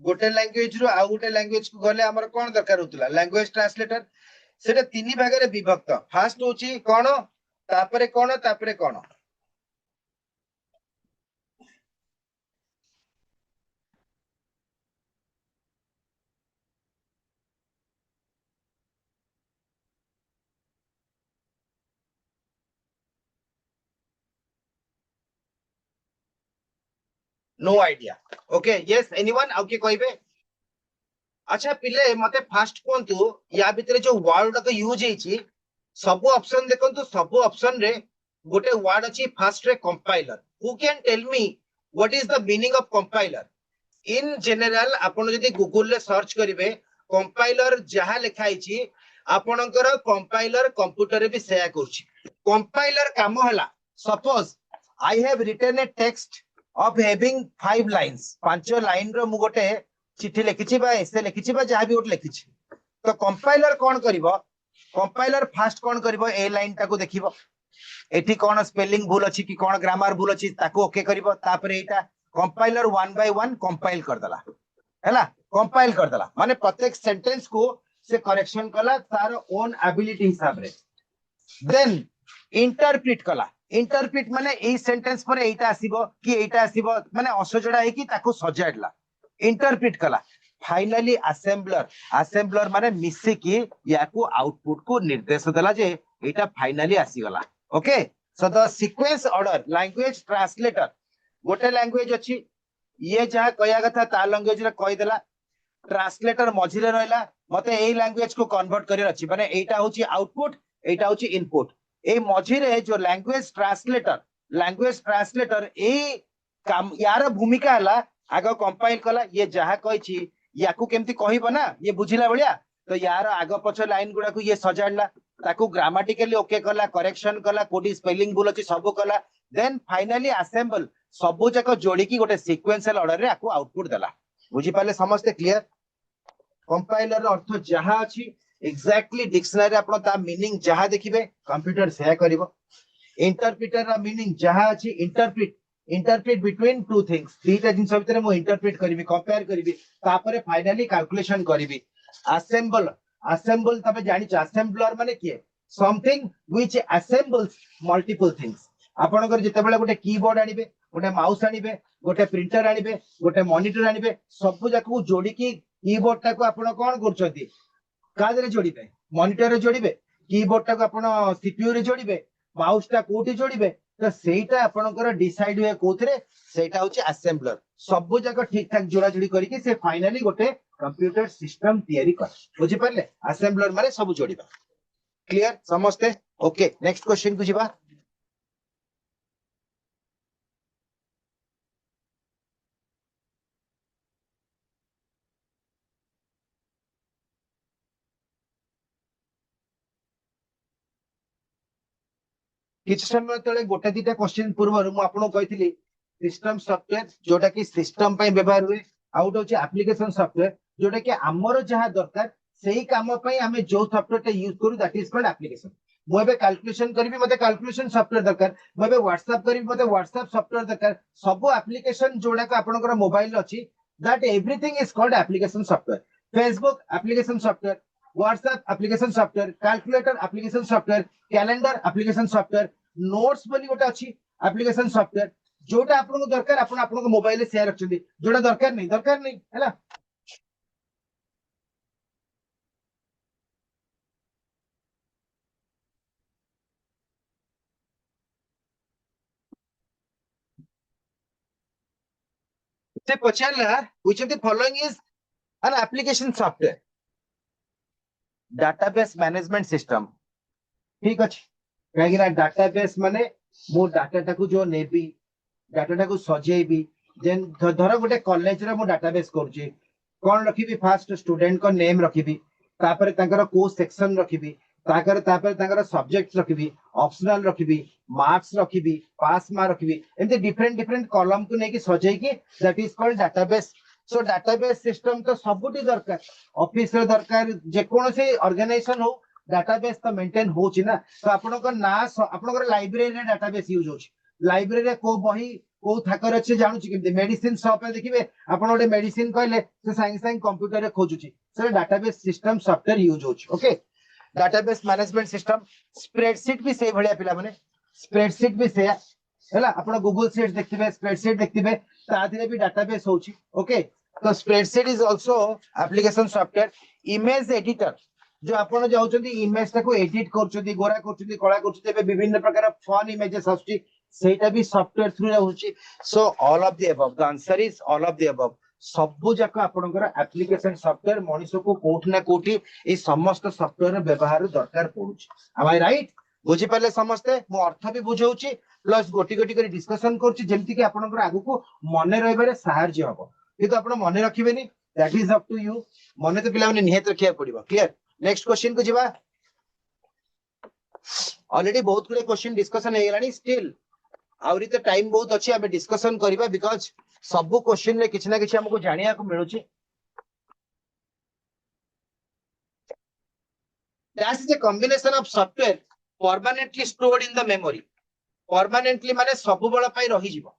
गोटे language रो आ गोटे language को गले हमर कोन दरकार होतला language translator सेटा तीन भाग रे विभक्त फर्स्ट होची कोन तापरे कोन no idea okay yes anyone आउ के कहबे अच्छा पिले मते फास्ट कोंतु या भितरे जो वर्ड का यूज हेची सब ऑप्शन देखंतु सब ऑप्शन रे गोटे वर्ड अछि फास्ट रे compiler who can tell me what is the meaning of compiler in general आपण जदी गूगल रे सर्च करिवे कंपाइलर जहा लिखा हेची आपणकर कंपाइलर कंप्यूटर रे भी सेया करछि कंपाइलर काम हला suppose I have written a text of having 5 lines 5 line रो मु गोटे चिट्ठी लिखिछि बा एसे लिखिछि बा जहा भी गोटे लिखिछि तो कंपाइलर कोन करिवो कंपाइलर फास्ट कोन करिवो ए लाइन टाको देखिवो एठी कोन स्पेलिंग भूल अछि कि कोन ग्रामर भूल अछि ताको ओके करिवो तापरे एटा compiler one by one compile कर दला हैला कंपाइल कर दला माने प्रत्येक सेंटेंस को से करेक्शन कला तार ओन एबिलिटी हिसाब रे देन इंटरप्रेट कला इंटरप्रिट माने एई सेंटेंस पर एटा आसीबो कि एटा आसीबो माने असजडा है कि ताको सजाडला इंटरप्रिट कला फाइनली असेंबलर असेंबलर माने मिसी की याकू आउटपुट को निर्देश देला जे एटा फाइनली आसी गला okay so the sequence order language translator गोटे लैंग्वेज अछि ये जहां कया कथा ता लैंग्वेज रे कहि देला ट्रांसलेटर मझिरे रहला मते एई लैंग्वेज को कन्वर्ट करियर अछि माने एटा होची आउटपुट एटा होची इनपुट ए मझिरे जो लैंग्वेज ट्रांसलेटर ए काम यार भूमिका हला आग कंपाइल कला ये जहा कहिछि याकू केमती कहइबो ना ये बुझिला बलिया तो यार आग पछ लाइन गुडा को ये सजाडला ताकू ग्रामेटिकली ओके कला करेक्शन कला कोडी स्पेलिंग भूल अछि सब कला देन फाइनली असेंबल सबु जाक जोडी की गोटे सीक्वेंशियल ऑर्डर रे आकू आउटपुट देला बुझी पाले समस्त क्लियर कंपाइलर अर्थ जहा अछि एग्जैक्टली डिक्शनरी आपण ता मीनिंग जहा देखिबे कंप्यूटर से करिवो इंटरप्रिटर रा मीनिंग जहा अछि इंटरप्रिट बिटवीन टू थिंग्स तीटा जिंस भितर मो इंटरप्रिट करिवि कंपेयर करिवि तापरे फाइनली कैलकुलेशन करिवि असेंबल तबे जानि छ असेंबलर माने किए something which assembles multiple things आपनकर जते बेले गोटे कीबोर्ड आनिबे गोटे माउस आनिबे गोटे प्रिंटर आनिबे गोटे मॉनिटर आनिबे सब जाकू जोडी की कीबोर्ड टाको आपण कोन करछथि कादरे जोड़िबे मॉनिटर रे जोड़िबे कीबोर्ड टाको आपण सीपीयू रे जोड़िबे माउस टा कोठी जोड़िबे तो सेटा आपणकर डिसाइड हुए कोथरे सेटा होची असेंबलर सब जाक ठीक ठाक जोड़ा जोड़ी करके से फाइनली गोटे कंप्यूटर सिस्टम तैयारी कर बुझी परले असेंबलर माने सब जोड़िबा क्लियर समझते ओके नेक्स्ट क्वेश्चन को जिबा किछ समय तले गोटे दिटा क्वेश्चन पूर्व मु आपन कहितली सिस्टम सॉफ्टवेयर जोटा कि सिस्टम पय व्यवहार हुए आउट होची एप्लीकेशन सॉफ्टवेयर जोटा कि हमर जहां दरकार सेही काम पय हमें जो सॉफ्टवेयर टा यूज करू दैट इज कॉल्ड एप्लीकेशन मु एबे कैलकुलेशन करबी मते कैलकुलेशन सॉफ्टवेयर दरकार मु एबे व्हाट्सएप करबी मते व्हाट्सएप सॉफ्टवेयर दरकार सब एप्लीकेशन जोड़ा का आपनकर मोबाइल अछि that everything is called application software Facebook application software WhatsApp application software calculator application software calendar application software notes बोली गोटे अछि एप्लीकेशन सॉफ्टवेयर जोटा आपनको दरकार आपण आपनको मोबाइल रे शेयर रखछथि जोटा दरकार नहीं हैला से पचारला which of the following is an application software database management system ठीक अछि काहेकि ना डाटाबेस माने मो डाटा टाकू जो नेबी डाटा टाकू सजेबी देन धर गोटे कॉलेज रे मो डाटाबेस करूची कोन रखिबी फास्ट स्टूडेंट को नेम रखिबी तापर तांकर को सेक्शन रखिबी तापर सब्जेक्ट रखिबी ऑप्शनल रखिबी मार्क्स रखिबी पास मार्क रखिबी एमते डिफरेंट डिफरेंट कॉलम को नेकी सजेई की that is called database so database system तो सबुटी दरकार ऑफिस रे दरकार जे कोनोसी ऑर्गेनाइजेशन हो डाटाबेस तो मेंटेन होची ना तो आपनकर ना आपनकर लाइब्रेरी रे डाटाबेस यूज होची लाइब्रेरी रे को बही को थाकर अच्छे जानू कि मेडिसिन शॉप रे देखिबे आपण गोटे मेडिसिन कहले से साइंस साइंस कंप्यूटर रे खोजुची से डाटाबेस सिस्टम सॉफ्टवेयर यूज होची okay database management system spreadsheet भी से भलिया पिला माने स्प्रेडशीट भी से हैला आपण गूगल शीट देखिबे स्प्रेडशीट देखिबे ता दिले भी डाटाबेस होची ओके तो spreadsheet is also application software image editor जो आपण जाउचंदी इमेज टाको एडिट करचंदी गोरा करचंदी कळा करचंदी बे विभिन्न प्रकार फन इमेजेस आछी सेटा भी सॉफ्टवेयर थ्रू होची so all of the above the answer is all of the above सबु जाक आपनकर एप्लीकेशन सॉफ्टवेयर मनुष्य को कोठ ना कोठी ए समस्त सॉफ्टवेयर व्यवहार दरकार पड़ुची am I राइट बुझी पाले समस्ते मो अर्थ भी बुझौची प्लस गोटी गोटी करी डिस्कशन करची जेमति कि आपनकर आगु को मने रहबारे सहाय्य हबो किंतु आपण मने रखिबेनी that is up to you मने तो पिला माने निहित रखिया पड़िबो क्लियर नेक्स्ट क्वेश्चन को जिबा ऑलरेडी बहुत गुडे क्वेश्चन डिस्कशन हे गेलानी स्टिल आउरी तो टाइम बहुत अच्छी आम डिस्कशन करबा बिकॉज सब क्वेश्चन रे किछ ना किछ हमको जानिया को मिलुची that is a combination of software permanently stored in the memory permanently माने सब बळ पई रही जीवो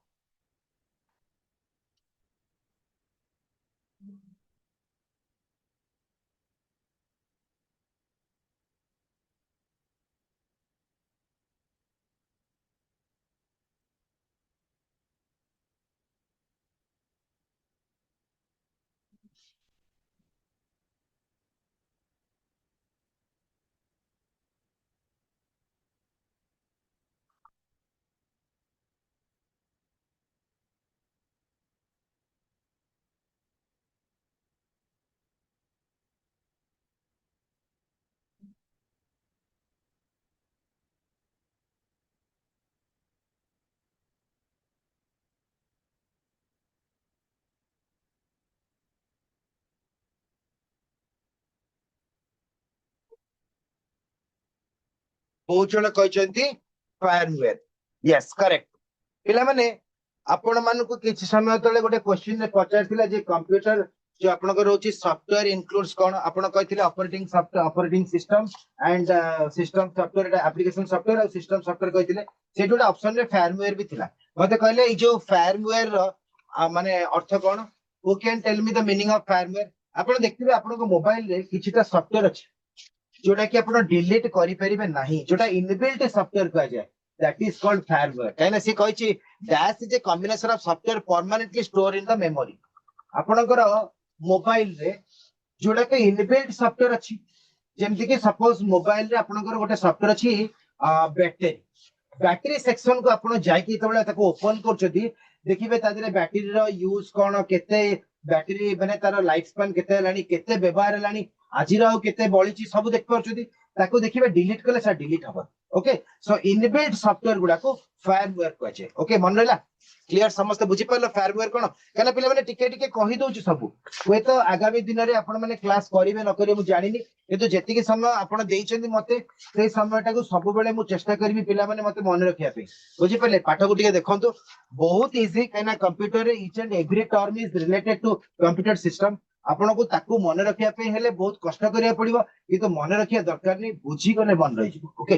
बहुत जन कहते फायरवेयर यस करेक्ट पिला माने आपण मानक किछि समय तले गोटे क्वेश्चन रे पचारथिला जे कंप्यूटर जो आपनकर रोची सॉफ्टवेयर इंक्लूड्स कोन आपण कहथिले operating software operating system and system software application software और सिस्टम सॉफ्टवेयर कहथिले से जोटा ऑप्शन रे फायरवेयर भी थिला मते कहले ई जो फायरवेयर माने अर्थ कोन who can tell me the meaning of firmware आपण देखथिबे आपनको मोबाइल रे किछिटा सॉफ्टवेयर अछि जोटा कि आपण डिलीट करि परिबे नाही जोटा इनबिल्ट सॉफ्टवेयर कह जाय दैट इज कॉल्ड फायरवेयर कहना से कहिछि that is a combination of software permanently store in the memory आपणकर मोबाइल रे जोटा कि इनबिल्ट सॉफ्टवेयर अछि जेमति कि सपोज मोबाइल रे आपणकर गोटे सॉफ्टवेयर अछि बैटरी बैटरी सेक्शन को आपण जाय कि तबले ताको ओपन करछथि देखिबे ता देरे बैटरी रो यूज कोन केते बैटरी माने तार लाइफ स्पैन केते लानी केते व्यवहार लानी आज राव केते बळीची सब देख पारछथि ताको देखिबे डिलीट कले सा डिलीट हबो ओके सो इनबिल्ट सॉफ्टवेयर गुडा को फायरवेयर कहछे ओके मन रहला क्लियर समस्त बुझी पारलो फायरवेयर कोन कना पिले माने टिके टिके कहि दोछु सब होय तो आगामी दिन रे आपण माने क्लास करिवे न करिवे मु जानिनी किंतु जेतिके समय आपण देइछन्ती मते से समयटा को सब बेले मु चेष्टा करबी पिला माने मते मन रखिया पे बुझी पाले पाठ को टिके देखंतु बहुत इजी कहना कंप्यूटर रे each and every term is related to computer system आपण को ताकू मन रखिया पे हेले बहुत कष्ट करिया पड़िबो किंतु मन रखिया दरकार नहीं बुझी गने मन रहि जिवो ओके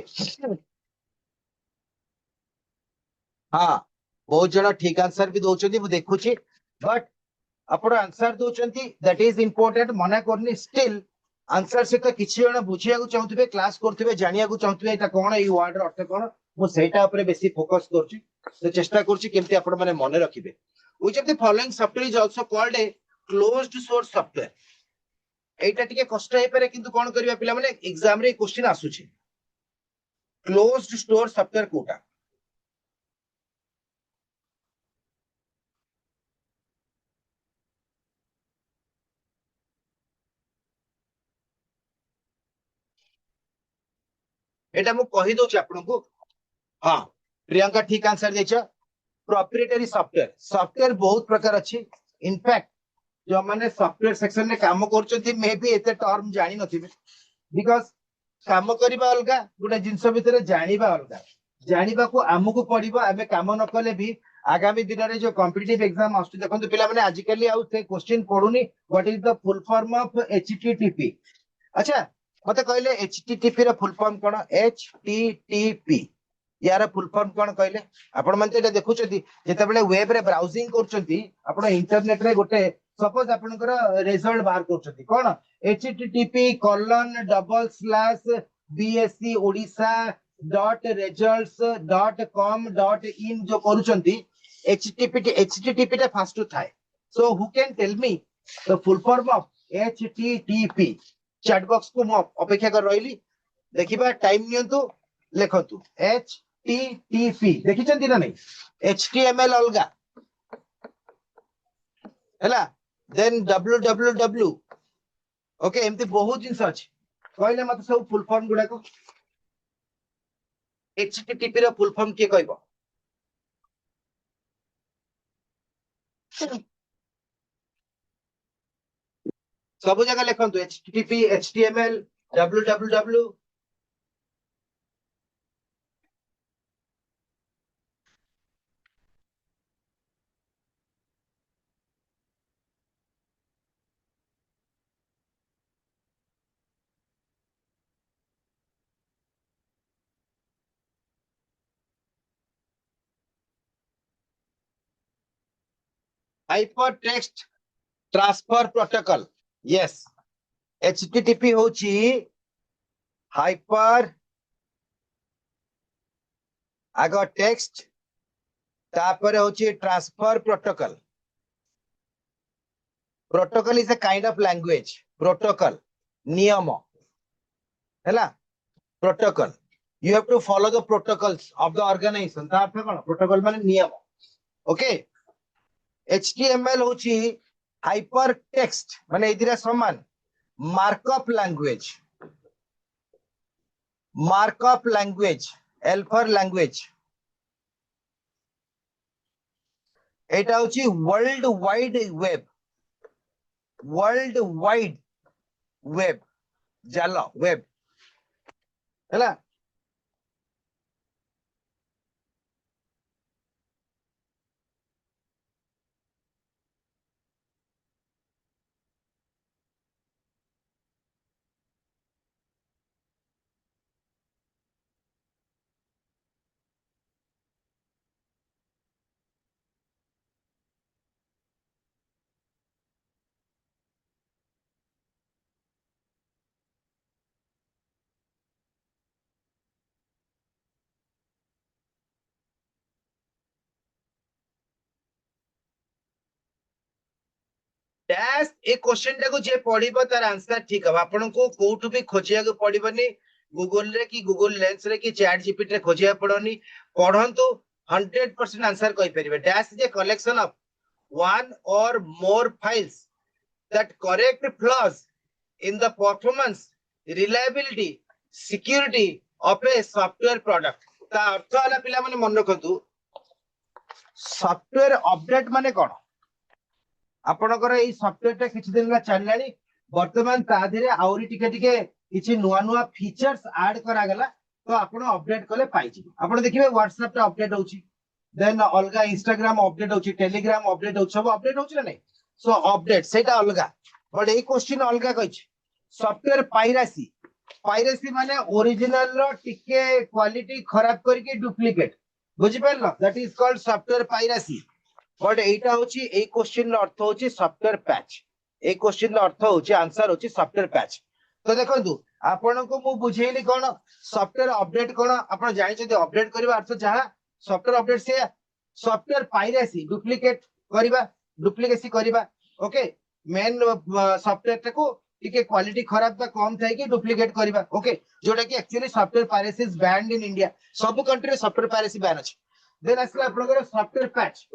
हाँ बहुत जन ठीक आंसर भी दउछन्ती मु देखुची बट आपण आंसर दउछन्ती दैट इज इंपोर्टेंट मना करनी स्टिल आंसर से तो किछि जन बुझिया को चाहथबे क्लास करथबे जानिया को चाहथबे एटा कोन ए वर्ड रो अर्थ कोन मु सेटा ऊपर बेसी फोकस करची तो चेष्टा करची केमती आपण माने मन रखिबे which of the following software is also called a closed source software एटा टिके कष्ट हे पारे किंतु कोन करिया पिला माने एग्जाम रे क्वेश्चन आसुची क्लोज्ड स्टोर सॉफ्टवेयर कोटा एटा मु कहि दोछि आपनको हाँ प्रियंका ठीक आंसर देछ प्रोप्राइटरी सॉफ्टवेयर सॉफ्टवेयर बहुत प्रकार अछि इनफैक्ट जो माने सॉफ्टवेयर सेक्शन में काम करछथि मे भी एते टर्म जानि नथिबे बिकॉज़ काम करिबा अलगा गोटे जिंस भितर जानिबा अलगा जानिबा को हमकु पड़िबो आबे काम न कले भी आगामी दिन रे जो कॉम्पिटिटिव एग्जाम आस्तु देखंतु पिला माने आजिकली आउ से क्वेश्चन पढुनी what is the full form of HTTP अच्छा मते कहले एचटीटीपी रा फुल फॉर्म कोन एचटीटीपी यार फुल फॉर्म कोन कहले आपण मानते एटा देखुचथि जेतेबेले वेब रे ब्राउजिंग करचथि आपण इंटरनेट रे गोटे सपोज आपनकर रिजल्ट बाहर करचथि कोन http://bscodisha.results.com.in जो करूचंती http टा फास्ट थाए so who can tell me the full form of http chat box को मु अपेक्षा कर रहिली देखिबा टाइम नियंतु लेखंतु http देखिचंती ना नहीं html अलगा हैला देन www ओके एमती बहुत जिंस अछि कहले मते सब फुल फॉर्म गुडा को http रो फुल फॉर्म के कहबो सब जगह लिखंतु http html www hypertext transfer protocol yes http होची हाइपर आगो टेक्स्ट तापर होची transfer protocol protocol is a kind of language protocol नियम हैला protocol you have to follow the protocols of the organisation ता अर्थ कोन प्रोटोकॉल माने नियम ओके html होची हाइपर टेक्स्ट माने इदिरा समान markup language L for language एटा होची वर्ल्ड वाइड वेब जाला वेब हैला डैश ए क्वेश्चन टाको जे पढिबो तार आंसर ठीक हम आपन को कोठु भी खोजिया को पड़िबनी गूगल रे कि गूगल लेंस रे कि चैट जीपीटी रे खोजिया पड़ोनी पढ़ंतु 100% आंसर कहि परिबे dash is a collection of one or more files that correct flaws in the performance reliability security of a software product ता अर्थ हला पिला माने मन रखतु सॉफ्टवेयर अपडेट माने कोन आपनकर एई सॉफ्टवेयर टा किछि दिन ला चललानी वर्तमान ता धीरे आउरी टिके टिके किछि नुवा नुवा फीचर्स ऐड करा गला तो आपण अपडेट कले पाइछि आपण देखिबे व्हाट्सएप टा अपडेट होछि देन अलगा इंस्टाग्राम अपडेट होछि टेलीग्राम अपडेट होछि सब अपडेट होछि ना नहीं सो अपडेट सेटा अलगा बट ए क्वेश्चन अलगा कहिछि सॉफ्टवेयर पाइरेसी पाइरेसी माने ओरिजिनल रो टिके क्वालिटी खराब करके डुप्लीकेट बुझि परलो that is called software piracy but एटा होछि ए क्वेश्चन रो अर्थ होछि सॉफ्टवेयर पैच ए क्वेश्चन रो अर्थ होछि आंसर होछि सॉफ्टवेयर पैच तो देखंतु आपण को मु बुझेइली कोन सॉफ्टवेयर अपडेट कोन आपण जानि छथि अपडेट करबा अर्थ जहा सॉफ्टवेयर अपडेट से सॉफ्टवेयर पाइरेसी डुप्लीकेट करबा डुप्लीकेसी करबा ओके मेन सॉफ्टवेयर टाको टिके क्वालिटी खराब बा कम थाई कि डुप्लीकेट करबा ओके जोटा कि actually software piracy is band in India सब कंट्री सॉफ्टवेयर पाइरेसी बैन अछि देन असला आपनकर सॉफ्टवेयर पैच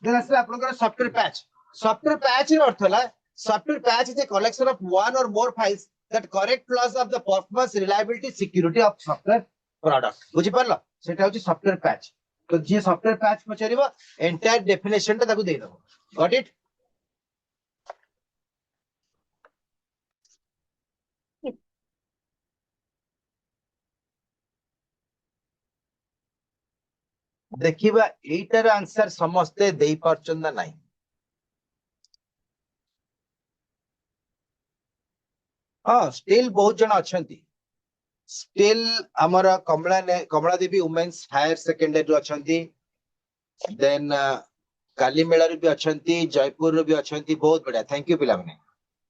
देन असला आपनकर सॉफ्टवेयर पैच रो अर्थ हला software patch is a collection of one or more files that correct flaws of the performance reliability security of software product बुझि परलो सेटा होची सॉफ्टवेयर पैच तो जे सॉफ्टवेयर पैच पचरिबो एंटायर डेफिनेशन ता ताकू देई दबो गॉट इट देखिबा एटार आंसर समस्ते देई परचन ना नाही हां स्टिल बहुत जन अछंती स्टिल हमर कमला देवी वुमेन्स हायर सेकेंडरी रो अछंती देन काली मेला रे भी अछंती जयपुर रो भी अछंती बहुत बढ़िया थैंक यू पिला माने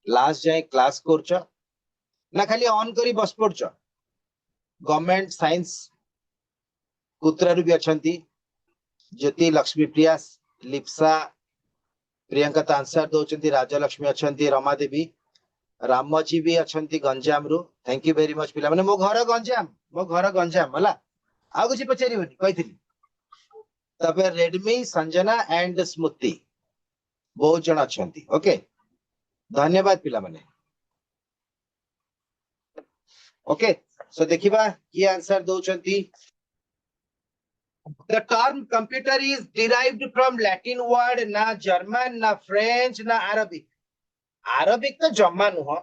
लास्ट जाय क्लास करछ ना खाली ऑन करी बस पड़छ गवर्नमेंट साइंस कुत्रा रो भी अछंती ज्योति लक्ष्मी प्रिया लिप्सा प्रियंका तो आंसर दौरान राजलक्ष्मी अच्छा रमा देवी रामजी भी अच्छा गंजाम रु थैंक यू वेरी मच पिला माने मो घर गंजाम हला आ कुछ पचारिबनी कहिथिली तबे रेडमी संजना एंड स्मृति बहुत जन अच्छा ओके धन्यवाद पिला माने ओके सो देखिबा की answer दौचंती The term computer is derived from Latin word na German na French na Arabic. Arabic तो जम्मा नुह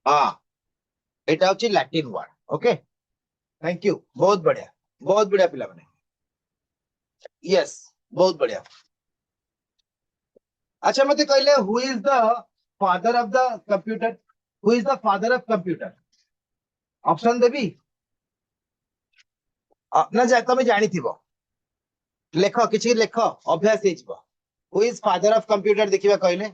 हाँ एटा होची Latin word okay thank you बहुत बढ़िया पिला माने यस बहुत बढ़िया अच्छा मते कहले who is the father of the computer who is the father of computer option देबी ना जा तमे जानि थिबो लेख किछि लेख अभ्यास हेजबो who is father of computer देखिबा कहले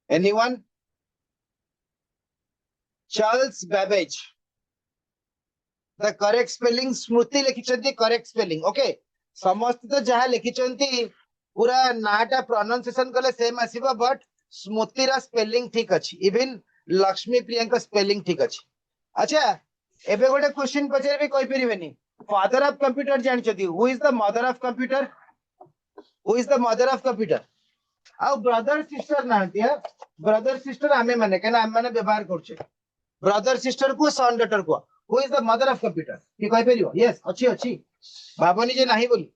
anyone Charles Babbage the correct spelling Smriti लिखिछंती करेक्ट स्पेलिंग ओके समस्त तो जहा लिखिछंती पूरा नाटा प्रोनाउंसिएशन कले सेम आसीबो बट स्मृति रा स्पेलिंग ठीक अछि इवन लक्ष्मी प्रियंका स्पेलिंग ठीक अछि अच्छा एबे गोटे क्वेश्चन पचारबे कहि परिबेनी फादर ऑफ कंप्यूटर जानिछथि who is the mother of computer who is the mother of computer आ ब्रदर सिस्टर नांती है ब्रदर सिस्टर आमे माने केना आमे माने व्यवहार करछे ब्रदर सिस्टर को सन डॉटर को who is the mother of computer की कहि परियो यस अछि भाबनी जे नाही बोली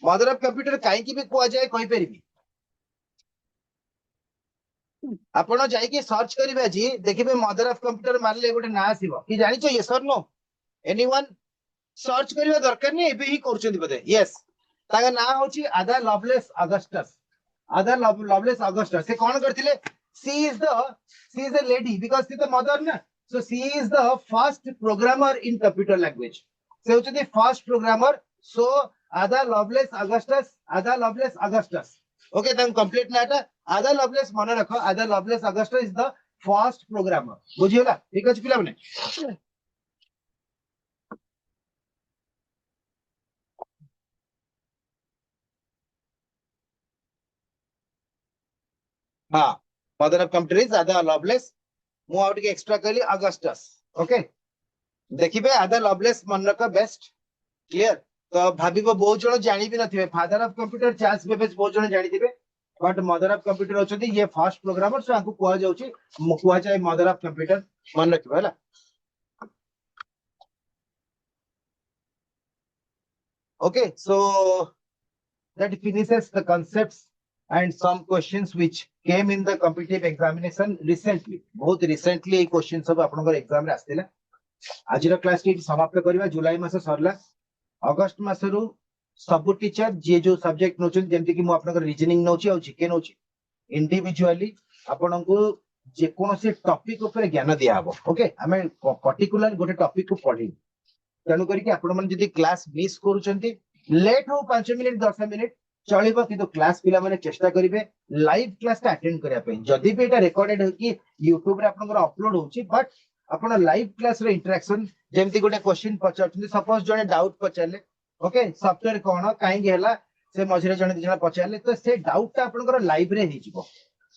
मदर ऑफ कंप्यूटर काहे की भी को जाय कहि परिबी आपण जाइए सर्च करिवे आज देखिबे मदर ऑफ कंप्यूटर मारले गोटे ना आसीबो कि जानिचो यस और नो एनीवन सर्च करिवा दरकार नहीं एबे ही करछन्ती बदे यस ताका ना होची Ada Lovelace Augustus Ada Lovelace Augustus से कौन करथिले she is a lady because she the mother ना so she is the first programmer in computer language से होची first programmer so Ada Lovelace Augustus okay तम कंप्लीट नाटा Ada Lovelace मन रखो Ada Lovelace Augustus is the first programmer बुझियोला ठीक अछि पिला माने हाँ mother of computer is Ada Lovelace मु आउट के एक्स्ट्रा कहली अगस्टस ओके देखिबे आदा लवलेस मन रखो बेस्ट क्लियर तो भाबिबो बहुत जण जानि भी नथिबे father of computer Charles Babbage बहुत जण जानि थिबे बट मदर ऑफ कंप्यूटर होचंती ये फर्स्ट प्रोग्रामर सो आकु कुआ जाउची कुआ जाय मदर ऑफ कंप्यूटर मन रखिबो हला okay so that finishes the concepts and some questions which came in the competitive examination recently बहुत recently ये question सब आपनकर एग्जाम रे आस्थिला आज रो क्लास टी समाप्त करबा जुलाई मास सरला अगस्त मासरु सब टीचर जे जो सब्जेक्ट नोचन जेमति कि मु आपनकर रीजनिंग नोची और जीके नोची इंडिविजुअली आपनको जे कोनोसी टॉपिक ऊपर ज्ञान दिया हबो ओके हमें पर्टिकुलर गोटे टॉपिक को पढी तेणु करिक आपण मन जदी क्लास मिस करूचंती लेट हो 5 मिनिट 10 मिनिट चलिबो किंतु क्लास पिला माने चेष्टा करिवे लाइव क्लास ता अटेंड करिया पे जदी भी एटा रिकॉर्डेड हो कि YouTube रे आपनकर अपलोड होची बट आपण लाइव क्लास रे इंटरेक्शन जेमति गोटे क्वेश्चन पचारछंती सपोज जने डाउट पचारले ओके सॉफ्टवेयर कोन काई गेला से मझरे जने दिजना पचारले तो से डाउट ता आपनकर लाइव रे हे जिवो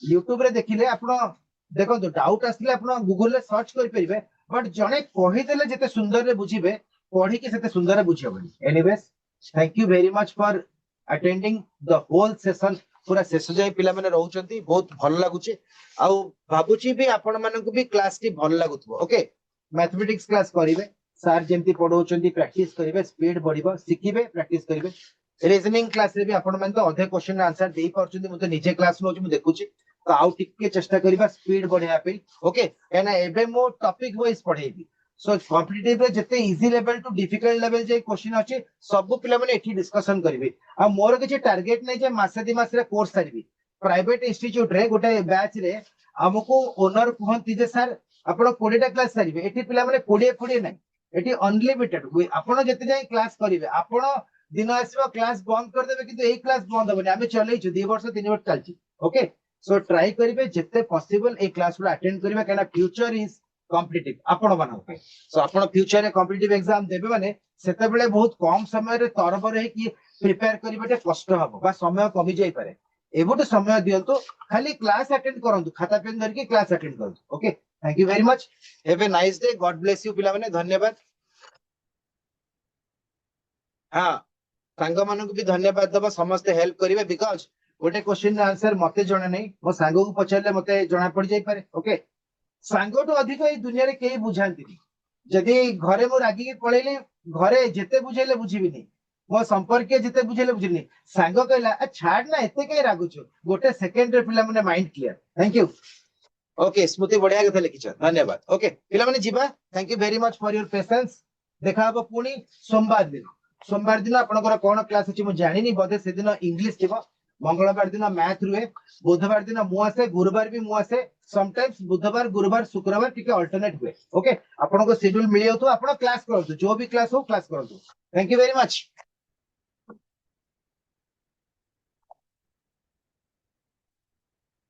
YouTube रे देखिले आपण देखो तो डाउट आसले आपण गूगल रे सर्च करि परिबे बट जने कहि देले जते सुंदर रे बुझिबे पढ़ी के सेते सुंदर रे बुझिबे anyways thank you very much for attending the whole session पूरा शेष जाए पिला माने रहउचंती बहुत भल लागुचे आ भाबुची भी आपण मानकु भी क्लास टी भल लागुतबो ओके मैथमेटिक्स क्लास करिवे सर जेमती पढौचंती प्रैक्टिस करिवे स्पीड बढ़िबो सिखिबे प्रैक्टिस करिवे रीजनिंग क्लास रे भी आपण माने तो अधे क्वेश्चन आंसर देई परचंती मते निजे क्लास नोच मु देखुची तो आउ टिके चेष्टा करिबा स्पीड बढ़िया पे ओके एना एबे मो टॉपिक वाइज पढेबी सो कॉम्पिटिटिव रे जते easy level to difficult level जे क्वेश्चन अछि सब पिला माने एठी डिस्कशन करिवे आ मोर किछि टारगेट नै जे मासे दि मास रे कोर्स सारिबी प्राइवेट इंस्टीट्यूट रे गोटे बैच रे हमको ओनर कहंती जे सर आपण 20 टा क्लास सारिबे एठी पिला माने 20 नै एठी अनलिमिटेड आपण जते जाय क्लास करिवे आपण दिन आसीबो क्लास बंद कर देबे किंतु एई क्लास बंद होबनी हमें चलैछु 2 वर्ष 3 वर्ष चलची ओके सो ट्राई करिवे जते पॉसिबल ए क्लास रो अटेंड करिवे काना फ्यूचर इज कॉम्पिटिटिव आपण मानक पे सो आपण फ्यूचर रे कॉम्पिटिटिव एग्जाम देबे माने सेते बेले बहुत कम समय रे तरबर हे कि प्रिपेयर करिबेटे कष्ट हबो बा समय कमी जाई पारे एबोटे समय दियंतु खाली क्लास अटेंड करंतु खाता पेन धर के क्लास अटेंड करंतु okay thank you very much have a nice day God bless you पिला माने धन्यवाद हां सांग मानक भी धन्यवाद दबा समस्त हेल्प करिवे बिकॉज़ गोटे क्वेश्चन आंसर मते जणे नै मो सांग को पछारले मते जणा पड़ जाई पारे ओके सांगठू अधिक ए दुनिया रे केही बुझांती जदि घरे मो रागी के पळेली घरे जेते बुझेले बुझिबिनी मो संपर्क जेते बुझेले बुझिनी सांग कहला आ छाड़ ना एते के रागुछु गोटे सेकंड रे पिला माने mind clear thank you okay Smriti बढ़िया के लिखिछ धन्यवाद ओके पिला माने Jeeva thank you very much for your patience देखा हबो पुनी सोमवार दिन आपनकर कोन क्लास अछि मु जानिनी बदे से दिन इंग्लिश थिबो मंगलवार दिन मैथ रुए बुधवार दिन मु आसे गुरुवार भी मु आसे समटाइम्स बुधवार गुरुवार शुक्रवार टिके अल्टरनेट हुए ओके आपनको शेड्यूल मिलियो तो आपण क्लास करतो जो भी क्लास हो क्लास करतो थैंक यू वेरी मच